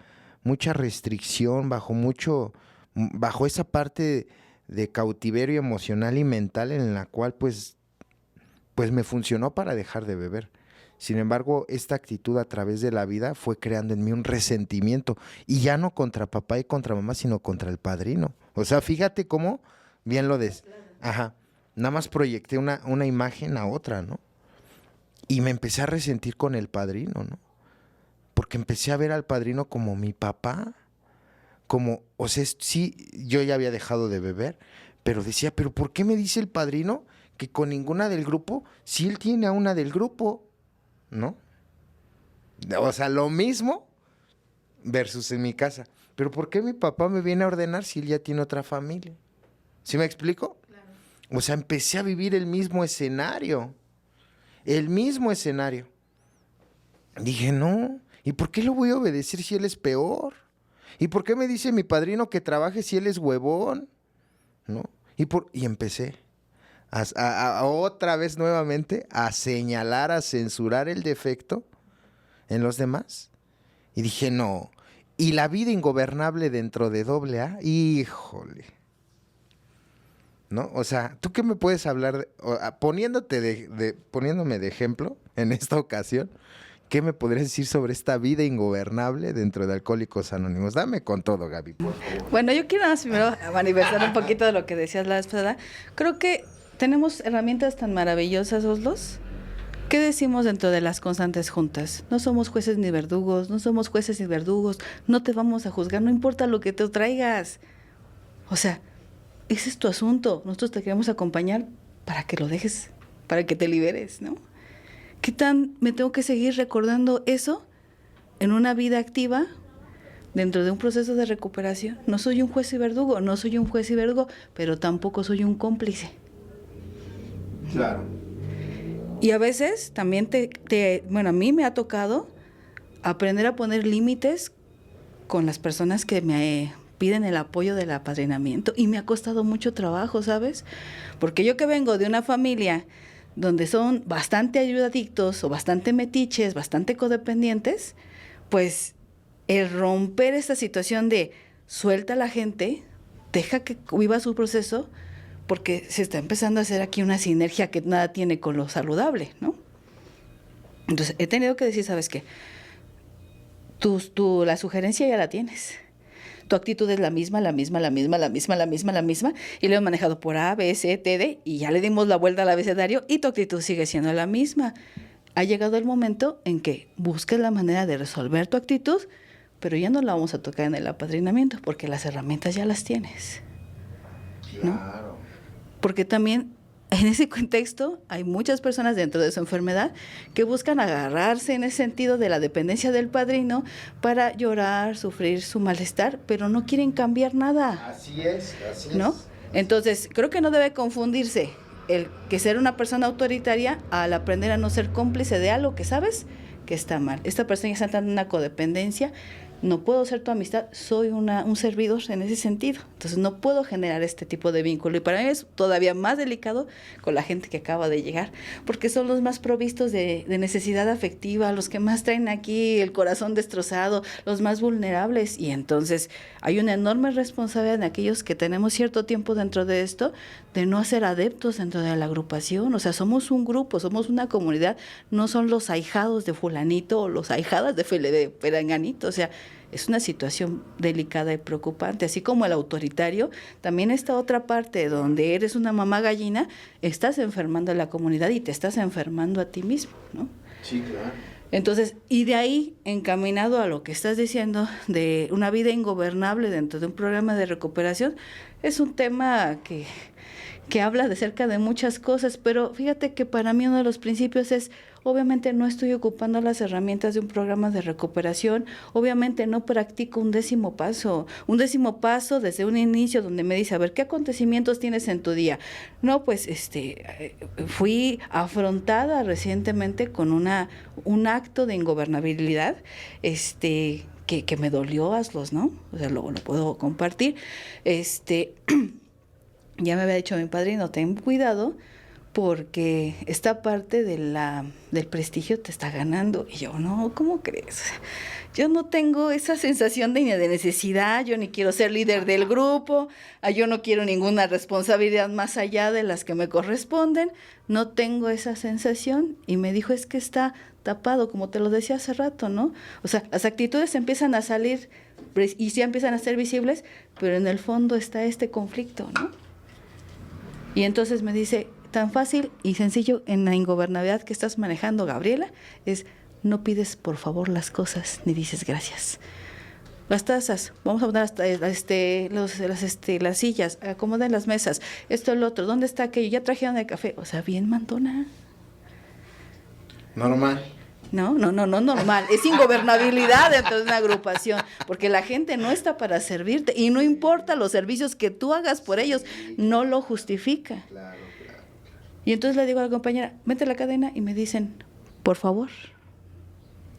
restricción, bajo esa parte de cautiverio emocional y mental en la cual pues me funcionó para dejar de beber. Sin embargo, esta actitud a través de la vida fue creando en mí un resentimiento, y ya no contra papá y contra mamá, sino contra el padrino. O sea, fíjate cómo bien lo des. Ajá. Nada más proyecté una imagen a otra, ¿no? Y me empecé a resentir con el padrino, ¿no? Porque empecé a ver al padrino como mi papá. Como, o sea, sí, yo ya había dejado de beber, pero decía, ¿pero por qué me dice el padrino que con ninguna del grupo, si él tiene a una del grupo, ¿no? O sea, lo mismo versus en mi casa. Pero ¿por qué mi papá me viene a ordenar si él ya tiene otra familia? ¿Sí me explico? Claro. O sea, empecé a vivir el mismo escenario. El mismo escenario. Dije, no, ¿y por qué lo voy a obedecer si él es peor? ¿Y por qué me dice mi padrino que trabaje si él es huevón? ¿No? Y empecé a otra vez nuevamente a señalar, a censurar el defecto en los demás. Y dije, no. Y la vida ingobernable dentro de AA, híjole. ¿No? O sea, ¿tú qué me puedes hablar? Poniéndome de ejemplo en esta ocasión, ¿qué me podrías decir sobre esta vida ingobernable dentro de Alcohólicos Anónimos? Dame con todo, Gaby, por favor. Bueno, yo quiero primero manifestar un poquito de lo que decías la vez pasada. Creo que tenemos herramientas tan maravillosas, Oslos. ¿Qué decimos dentro de las constantes juntas? No somos jueces ni verdugos, no somos jueces ni verdugos, no te vamos a juzgar, no importa lo que te traigas. O sea, ese es tu asunto. Nosotros te queremos acompañar para que lo dejes, para que te liberes, ¿no? ¿Qué tan me tengo que seguir recordando eso en una vida activa dentro de un proceso de recuperación? No soy un juez y verdugo, no soy un juez y verdugo, pero tampoco soy un cómplice. Claro. Y a veces también bueno, a mí me ha tocado aprender a poner límites con las personas que me piden el apoyo del apadrinamiento, y me ha costado mucho trabajo, ¿sabes? Porque yo que vengo de una familia donde son bastante ayudadictos o bastante metiches, bastante codependientes, pues el romper esta situación de suelta a la gente, deja que viva su proceso, porque se está empezando a hacer aquí una sinergia que nada tiene con lo saludable, ¿no? Entonces he tenido que decir, ¿sabes qué? La sugerencia ya la tienes. Tu actitud es la misma, y lo he manejado por A, B, C, T, D, y ya le dimos la vuelta al abecedario y tu actitud sigue siendo la misma. Ha llegado el momento en que busques la manera de resolver tu actitud, pero ya no la vamos a tocar en el apadrinamiento, porque las herramientas ya las tienes, ¿no? Claro. Porque también en ese contexto hay muchas personas dentro de su enfermedad que buscan agarrarse en ese sentido de la dependencia del padrino para llorar, sufrir su malestar, pero no quieren cambiar nada. Así es, ¿no? Entonces, creo que no debe confundirse el que ser una persona autoritaria al aprender a no ser cómplice de algo que sabes que está mal. Esta persona ya está entrando en una codependencia. No puedo ser tu amistad, soy un servidor en ese sentido. Entonces no puedo generar este tipo de vínculo. Y para mí es todavía más delicado con la gente que acaba de llegar, porque son los más provistos de necesidad afectiva, los que más traen aquí el corazón destrozado, los más vulnerables. Y entonces hay una enorme responsabilidad en aquellos que tenemos cierto tiempo dentro de esto, de no ser adeptos dentro de la agrupación. O sea, somos un grupo, somos una comunidad, no son los ahijados de fulanito o los ahijadas de perenganito. O sea, es una situación delicada y preocupante. Así como el autoritario, también esta otra parte donde eres una mamá gallina, estás enfermando a la comunidad y te estás enfermando a ti mismo, ¿no? Sí, claro. Entonces, y de ahí, encaminado a lo que estás diciendo de una vida ingobernable dentro de un programa de recuperación, es un tema que habla de cerca de muchas cosas, pero fíjate que para mí uno de los principios es, obviamente no estoy ocupando las herramientas de un programa de recuperación, obviamente no practico un décimo paso desde un inicio donde me dice, a ver, ¿qué acontecimientos tienes en tu día? No, pues fui afrontada recientemente con un acto de ingobernabilidad, que me dolió, Aslos, ¿no? O sea, luego lo puedo compartir, ya me había dicho mi padrino, ten cuidado, porque esta parte del prestigio te está ganando. Y yo, no, ¿cómo crees? Yo no tengo esa sensación de necesidad, yo ni quiero ser líder del grupo, yo no quiero ninguna responsabilidad más allá de las que me corresponden, no tengo esa sensación. Y me dijo, es que está tapado, como te lo decía hace rato, ¿no? O sea, las actitudes empiezan a salir y sí empiezan a ser visibles, pero en el fondo está este conflicto, ¿no? Y entonces me dice, tan fácil y sencillo en la ingobernabilidad que estás manejando, Gabriela, es no pides por favor las cosas ni dices gracias. Las tazas, vamos a poner hasta las sillas, acomoden las mesas, esto, el otro, ¿dónde está aquello? Ya trajeron el café, o sea, bien mandona. Normal. No normal, es ingobernabilidad dentro de una agrupación, porque la gente no está para servirte y no importa los servicios que tú hagas por ellos, no lo justifica. Claro. Y entonces le digo a la compañera, mete la cadena y me dicen, por favor.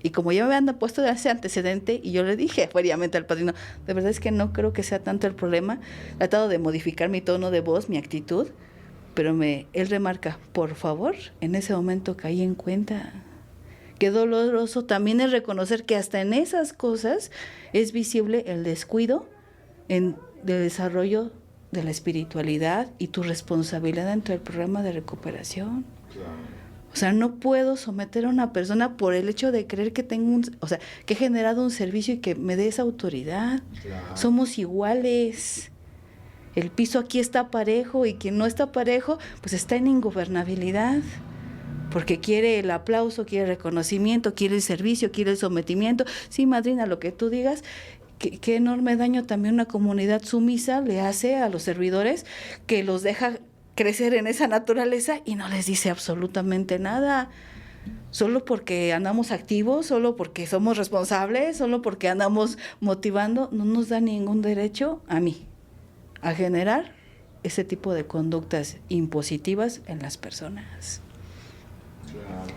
Y como ya me habían puesto ese antecedente, y yo le dije fríamente al padrino, de verdad es que no creo que sea tanto el problema, he tratado de modificar mi tono de voz, mi actitud, pero él remarca, por favor, en ese momento caí en cuenta. Qué doloroso también es reconocer que hasta en esas cosas es visible el descuido del desarrollo de la espiritualidad y tu responsabilidad dentro del programa de recuperación. Claro. O sea, no puedo someter a una persona por el hecho de creer que que he generado un servicio y que me dé esa autoridad. Claro. Somos iguales. El piso aquí está parejo y quien no está parejo, pues está en ingobernabilidad. Porque quiere el aplauso, quiere el reconocimiento, quiere el servicio, quiere el sometimiento. Sí, madrina, lo que tú digas. Qué enorme daño también una comunidad sumisa le hace a los servidores, que los deja crecer en esa naturaleza y no les dice absolutamente nada. Solo porque andamos activos, solo porque somos responsables, solo porque andamos motivando, no nos da ningún derecho a mí a generar ese tipo de conductas impositivas en las personas. Claro.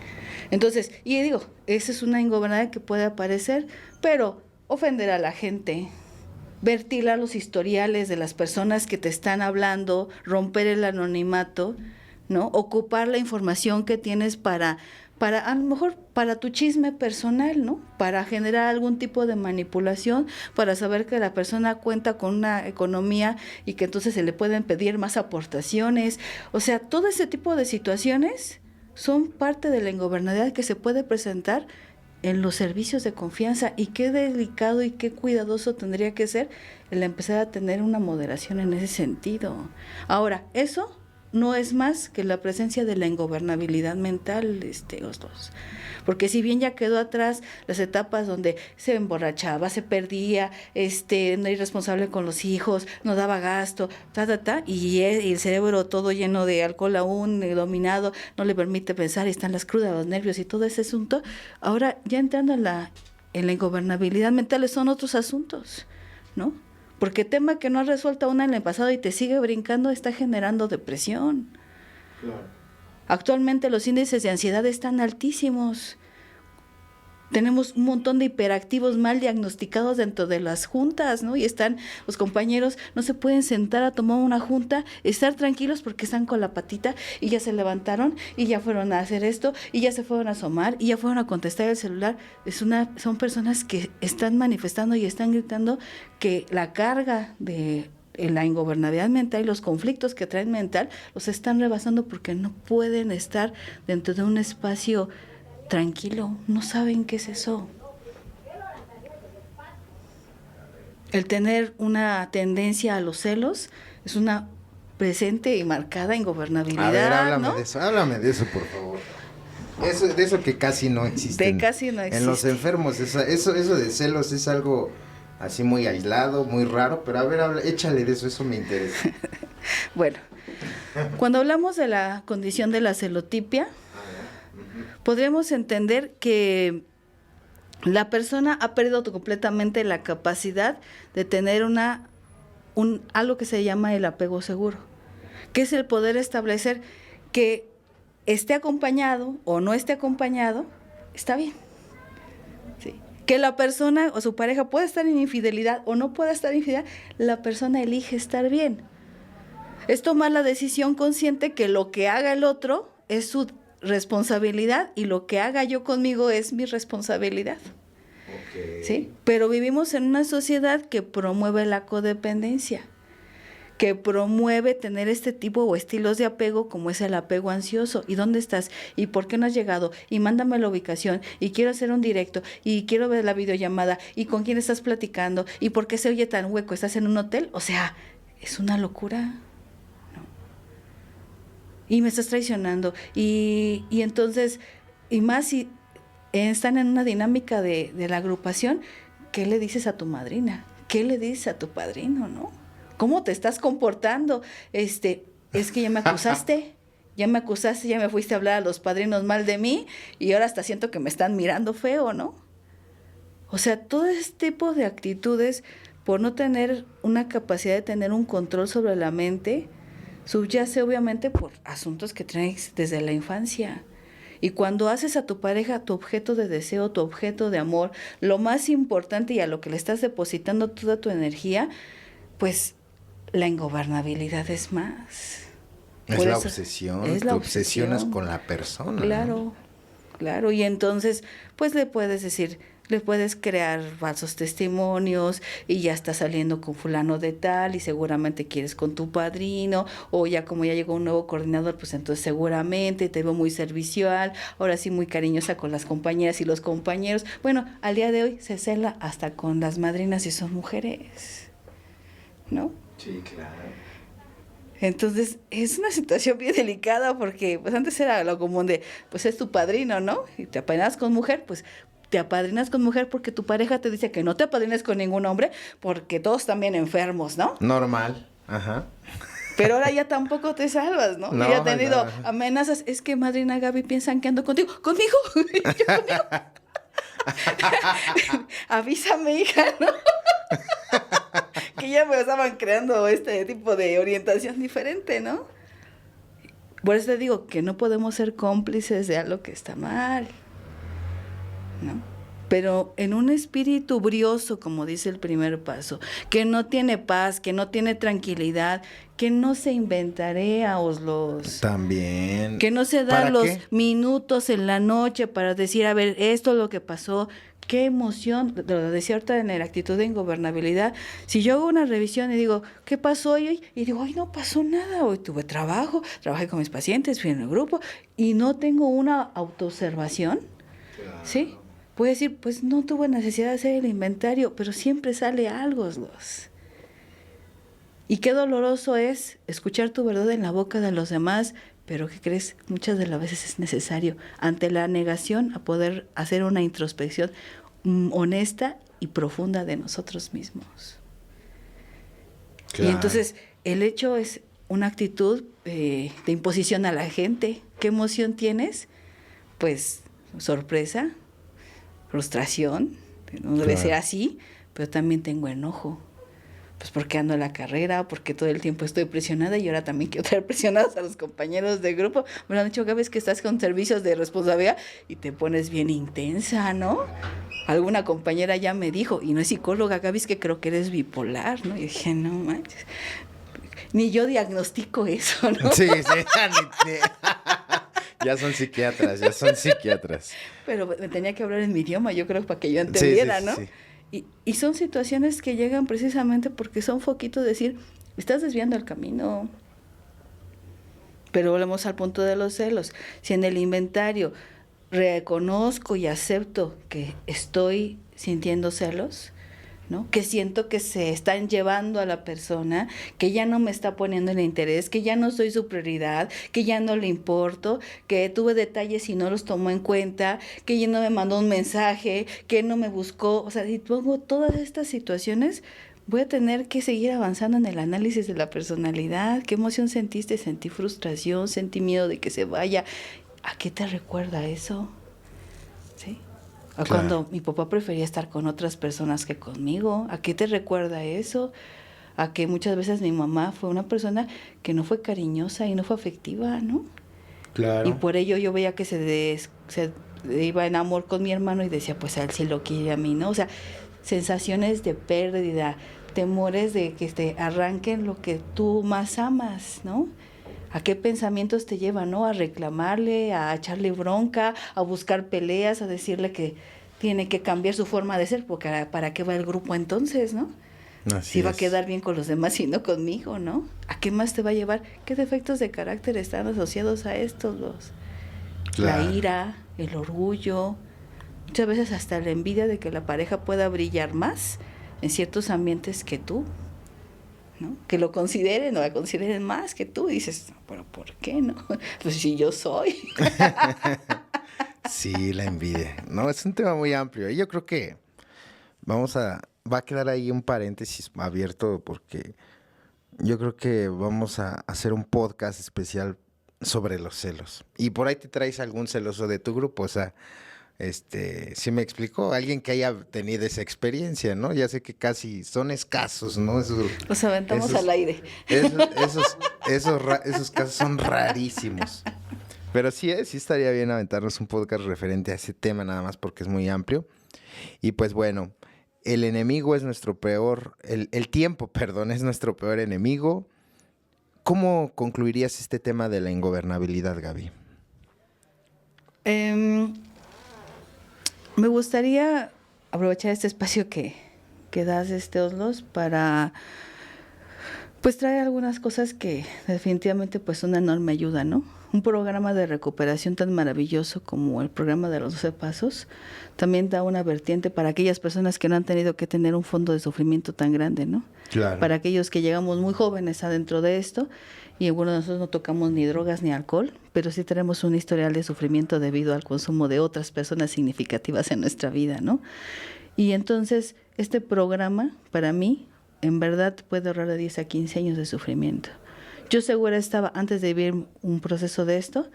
Entonces, y digo, esa es una ingobernabilidad que puede aparecer, pero ofender a la gente, vertilar los historiales de las personas que te están hablando, romper el anonimato, ¿no? Ocupar la información que tienes para a lo mejor para tu chisme personal, ¿no? Para generar algún tipo de manipulación, para saber que la persona cuenta con una economía y que entonces se le pueden pedir más aportaciones. O sea, todo ese tipo de situaciones son parte de la ingobernabilidad que se puede presentar en los servicios de confianza, y qué delicado y qué cuidadoso tendría que ser el empezar a tener una moderación en ese sentido. Ahora, eso no es más que la presencia de la ingobernabilidad mental, Oslos. Porque si bien ya quedó atrás las etapas donde se emborrachaba, se perdía, no era irresponsable con los hijos, no daba gasto, y el cerebro todo lleno de alcohol aún, dominado, no le permite pensar, y están las crudas, los nervios y todo ese asunto. Ahora, ya entrando en la ingobernabilidad mental, son otros asuntos, ¿no? Porque tema que no has resuelto aún en el pasado y te sigue brincando, está generando depresión. Claro. Actualmente los índices de ansiedad están altísimos. Tenemos un montón de hiperactivos mal diagnosticados dentro de las juntas, ¿no? Y están los compañeros, no se pueden sentar a tomar una junta, estar tranquilos porque están con la patita y ya se levantaron y ya fueron a hacer esto y ya se fueron a asomar y ya fueron a contestar el celular. Son personas que están manifestando y están gritando que la carga de la ingobernabilidad mental y los conflictos que traen mental los están rebasando porque no pueden estar dentro de un espacio tranquilo, no saben qué es eso. El tener una tendencia a los celos es una presente y marcada ingobernabilidad. A ver, háblame de eso, por favor. De eso que casi no existe. En los enfermos, eso de celos es algo así muy aislado, muy raro, pero a ver, échale de eso me interesa. Bueno, cuando hablamos de la condición de la celotipia, podríamos entender que la persona ha perdido completamente la capacidad de tener algo que se llama el apego seguro, que es el poder establecer que esté acompañado o no esté acompañado, está bien. Sí. Que la persona o su pareja pueda estar en infidelidad o no pueda estar en infidelidad, la persona elige estar bien. Es tomar la decisión consciente que lo que haga el otro es su responsabilidad y lo que haga yo conmigo es mi responsabilidad. Okay. ¿Sí? Pero vivimos en una sociedad que promueve la codependencia, que promueve tener este tipo o estilos de apego como es el apego ansioso. ¿Y dónde estás? ¿Y por qué no has llegado? Y mándame la ubicación. Y quiero hacer un directo. Y quiero ver la videollamada. ¿Y con quién estás platicando? ¿Y por qué se oye tan hueco? ¿Estás en un hotel? O sea, es una locura. ¿No? Y me estás traicionando. Y entonces, y más si están en una dinámica de la agrupación, ¿qué le dices a tu madrina? ¿Qué le dices a tu padrino, no? ¿Cómo te estás comportando? Es que ya me acusaste, ya me fuiste a hablar a los padrinos mal de mí y ahora hasta siento que me están mirando feo, ¿no? O sea, todo este tipo de actitudes, por no tener una capacidad de tener un control sobre la mente, subyace obviamente por asuntos que traes desde la infancia. Y cuando haces a tu pareja tu objeto de deseo, tu objeto de amor, lo más importante y a lo que le estás depositando toda tu energía, pues la ingobernabilidad es más. Es la obsesión, te obsesionas con la persona. Claro, ¿no? claro. Y entonces, pues le puedes decir, le puedes crear falsos testimonios y ya está saliendo con fulano de tal y seguramente quieres con tu padrino, o ya como ya llegó un nuevo coordinador, pues entonces seguramente te veo muy servicial, ahora sí muy cariñosa con las compañeras y los compañeros. Bueno, al día de hoy se cela hasta con las madrinas y son mujeres, ¿no? Sí, claro. Entonces, es una situación bien delicada porque pues antes era lo común de, pues es tu padrino, ¿no? Y te apadrinas con mujer, pues te apadrinas con mujer porque tu pareja te dice que no te apadrines con ningún hombre porque todos están bien enfermos, ¿no? Normal, ajá. Pero ahora ya tampoco te salvas, ¿no? No, Yo ya he tenido no. amenazas, es que madrina Gaby piensan que ando contigo. ¿Conmigo? Yo conmigo. Avísame, hija, ¿no? Que ya me estaban creando este tipo de orientación diferente, ¿no? Por eso te digo que no podemos ser cómplices de algo que está mal, ¿no? Pero en un espíritu brioso, como dice el primer paso, que no tiene paz, que no tiene tranquilidad, que no se inventareaos los... También. Que no se da ¿Para los qué? minutos en la noche para decir, a ver, esto es lo que pasó, qué emoción, lo decía ahorita en la actitud de ingobernabilidad. Si yo hago una revisión y digo, ¿qué pasó hoy? Y digo, ay, no pasó nada, hoy tuve trabajo, trabajé con mis pacientes, fui en el grupo, y no tengo una autoobservación, ¿sí? Puedo decir, pues no tuve necesidad de hacer el inventario, pero siempre sale algo, los. Y qué doloroso es escuchar tu verdad en la boca de los demás, pero ¿qué crees? Muchas de las veces es necesario, ante la negación, a poder hacer una introspección honesta y profunda de nosotros mismos. Claro. Y entonces el hecho es una actitud de imposición a la gente. ¿Qué emoción tienes? Pues sorpresa, frustración, no debe ser así, pero también tengo enojo. Pues porque ando en la carrera, porque todo el tiempo estoy presionada y ahora también quiero traer presionados a los compañeros de grupo. Me lo han dicho, Gaby, es que estás con servicios de responsabilidad y te pones bien intensa, ¿no? Alguna compañera ya me dijo, y no es psicóloga, Gaby, es que creo que eres bipolar, ¿no? Y dije, no manches, ni yo diagnostico eso, ¿no? Sí, sí, ya son psiquiatras. Pero me tenía que hablar en mi idioma, yo creo, para que yo entendiera, sí, ¿no? Sí. Y son situaciones que llegan precisamente porque son foquitos de decir, estás desviando el camino. Pero volvemos al punto de los celos. Si en el inventario reconozco y acepto que estoy sintiendo celos, ¿no? Que siento que se están llevando a la persona, que ya no me está poniendo en interés, que ya no soy su prioridad, que ya no le importo, que tuve detalles y no los tomó en cuenta, que ya no me mandó un mensaje, que no me buscó. O sea, si pongo todas estas situaciones, voy a tener que seguir avanzando en el análisis de la personalidad. ¿Qué emoción sentiste? Sentí frustración, sentí miedo de que se vaya. ¿A qué te recuerda eso? ¿Sí? O claro. Cuando mi papá prefería estar con otras personas que conmigo. ¿A qué te recuerda eso? A que muchas veces mi mamá fue una persona que no fue cariñosa y no fue afectiva, ¿no? Claro. Y por ello yo veía que se iba en amor con mi hermano y decía, pues a él sí lo quiere a mí, ¿no? O sea, sensaciones de pérdida, temores de que te arranquen lo que tú más amas, ¿no? ¿A qué pensamientos te llevan, no? A reclamarle, a echarle bronca, a buscar peleas, a decirle que tiene que cambiar su forma de ser, porque ¿para qué va el grupo entonces, no? Así Si va a es. quedar bien con los demás y no conmigo, ¿no? ¿A qué más te va a llevar? ¿Qué defectos de carácter están asociados a estos dos? La Claro. ira, el orgullo, muchas veces hasta la envidia de que la pareja pueda brillar más en ciertos ambientes que tú, ¿no? Que lo consideren o la consideren más que tú. Dices, pero ¿por qué no? Pues si yo soy. Sí, la envidia. No, es un tema muy amplio. Y yo creo que va a quedar ahí un paréntesis abierto porque yo creo que vamos a hacer un podcast especial sobre los celos. Y por ahí te traes algún celoso de tu grupo, o sea, sí me explicó, alguien que haya tenido esa experiencia, ¿no? Ya sé que casi son escasos, ¿no? Los aventamos esos, al aire. esos casos son rarísimos. Pero sí, sí estaría bien aventarnos un podcast referente a ese tema nada más porque es muy amplio. Y pues bueno, el enemigo es nuestro peor, el tiempo, perdón, es nuestro peor enemigo. ¿Cómo concluirías este tema de la ingobernabilidad, Gaby? Me gustaría aprovechar este espacio que das, Oslos, para pues traer algunas cosas que definitivamente pues son una enorme ayuda, ¿no? Un programa de recuperación tan maravilloso como el programa de los 12 pasos también da una vertiente para aquellas personas que no han tenido que tener un fondo de sufrimiento tan grande, ¿no? Claro. Para aquellos que llegamos muy jóvenes adentro de esto y bueno, nosotros no tocamos ni drogas ni alcohol, pero sí tenemos un historial de sufrimiento debido al consumo de otras personas significativas en nuestra vida, ¿no? Y entonces este programa para mí en verdad puede ahorrar de 10 a 15 años de sufrimiento. Yo segura estaba, antes de vivir un proceso de esto,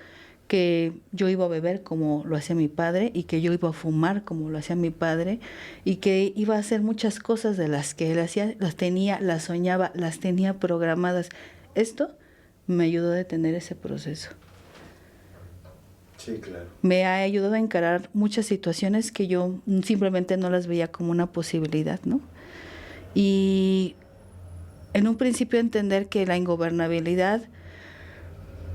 que yo iba a beber como lo hacía mi padre y que yo iba a fumar como lo hacía mi padre y que iba a hacer muchas cosas de las que él hacía, las tenía, las soñaba, las tenía programadas. Esto me ayudó a detener ese proceso. Sí, claro. Me ha ayudado a encarar muchas situaciones que yo simplemente no las veía como una posibilidad, ¿no? Y en un principio entender que la ingobernabilidad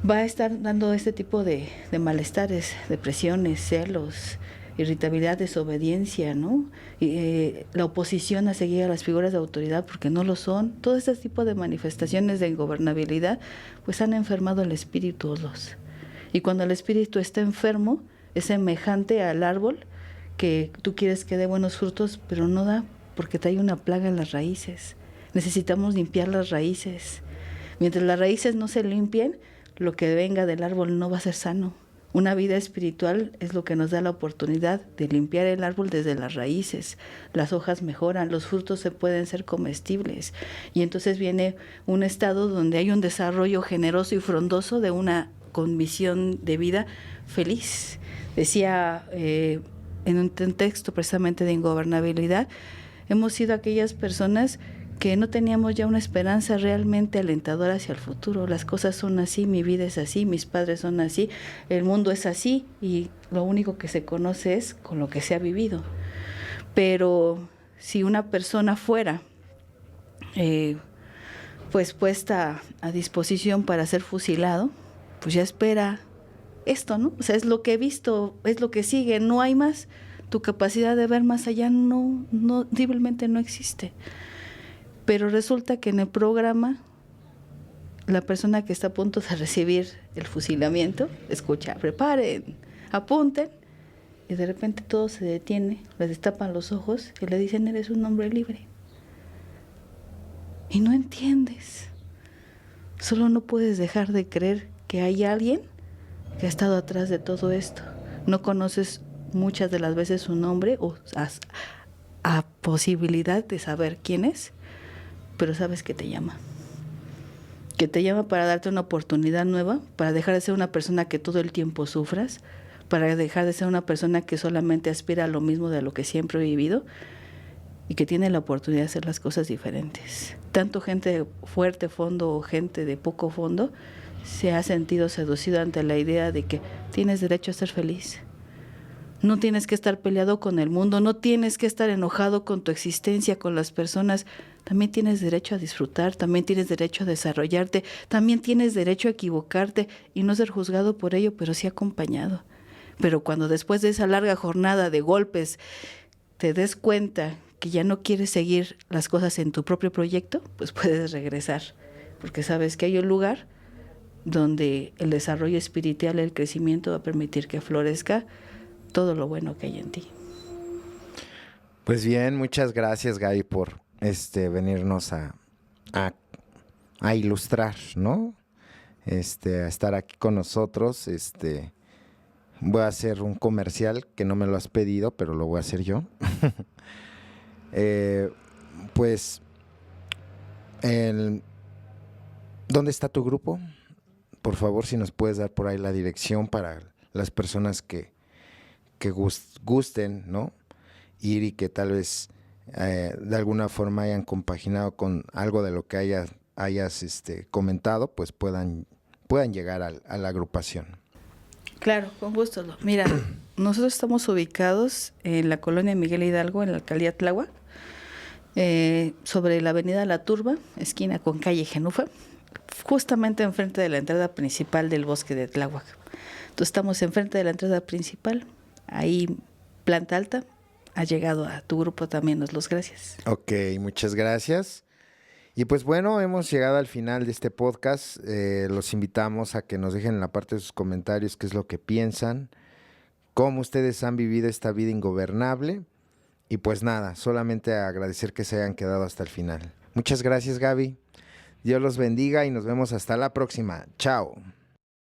va a estar dando este tipo de malestares, depresiones, celos, irritabilidad, desobediencia, ¿no? La oposición a seguir a las figuras de autoridad porque no lo son. Todo este tipo de manifestaciones de ingobernabilidad pues han enfermado el espíritu los. Y cuando el espíritu está enfermo es semejante al árbol que tú quieres que dé buenos frutos, pero no da porque trae una plaga en las raíces. Necesitamos limpiar las raíces. Mientras las raíces no se limpien, lo que venga del árbol no va a ser sano. Una vida espiritual es lo que nos da la oportunidad de limpiar el árbol desde las raíces. Las hojas mejoran, los frutos se pueden ser comestibles. Y entonces viene un estado donde hay un desarrollo generoso y frondoso de una convicción de vida feliz. Decía en un texto precisamente de ingobernabilidad, hemos sido aquellas personas que no teníamos ya una esperanza realmente alentadora hacia el futuro. Las cosas son así, mi vida es así, mis padres son así, el mundo es así y lo único que se conoce es con lo que se ha vivido. Pero si una persona fuera pues puesta a disposición para ser fusilado, pues ya espera esto, ¿no? O sea, es lo que he visto, es lo que sigue, no hay más. Tu capacidad de ver más allá simplemente no existe. Pero resulta que en el programa, la persona que está a punto de recibir el fusilamiento, escucha, preparen, apunten, y de repente todo se detiene, le destapan los ojos y le dicen, eres un hombre libre. Y no entiendes. Solo no puedes dejar de creer que hay alguien que ha estado atrás de todo esto. No conoces muchas de las veces su nombre o a posibilidad de saber quién es, pero sabes que te llama. Que te llama para darte una oportunidad nueva, para dejar de ser una persona que todo el tiempo sufras, para dejar de ser una persona que solamente aspira a lo mismo de lo que siempre he vivido y que tiene la oportunidad de hacer las cosas diferentes. Tanto gente de fuerte fondo o gente de poco fondo se ha sentido seducido ante la idea de que tienes derecho a ser feliz. No tienes que estar peleado con el mundo, no tienes que estar enojado con tu existencia, con las personas. también tienes derecho a disfrutar, también tienes derecho a desarrollarte, también tienes derecho a equivocarte y no ser juzgado por ello, pero sí acompañado. Pero cuando después de esa larga jornada de golpes te des cuenta que ya no quieres seguir las cosas en tu propio proyecto, pues puedes regresar, porque sabes que hay un lugar donde el desarrollo espiritual, el crecimiento va a permitir que florezca todo lo bueno que hay en ti. Pues bien, muchas gracias, Gaby, por venirnos a ilustrar, ¿no? A estar aquí con nosotros. Voy a hacer un comercial que no me lo has pedido, pero lo voy a hacer yo. Pues, ¿dónde está tu grupo? Por favor, si nos puedes dar por ahí la dirección para las personas que gusten, ¿no? Ir y que tal vez de alguna forma hayan compaginado con algo de lo que hayas comentado, pues puedan llegar a la agrupación. Claro, con gusto. Mira, nosotros estamos ubicados en la colonia Miguel Hidalgo, en la alcaldía Tláhuac, sobre la avenida La Turba, esquina con calle Genufa, justamente enfrente de la entrada principal del bosque de Tláhuac. Entonces estamos enfrente de la entrada principal, ahí planta alta. Ha llegado a tu grupo también, nos los gracias. Ok, muchas gracias. Y pues bueno, hemos llegado al final de este podcast. Los invitamos a que nos dejen en la parte de sus comentarios qué es lo que piensan, cómo ustedes han vivido esta vida ingobernable. Y pues nada, solamente agradecer que se hayan quedado hasta el final. Muchas gracias, Gaby. Dios los bendiga y nos vemos hasta la próxima. Chao.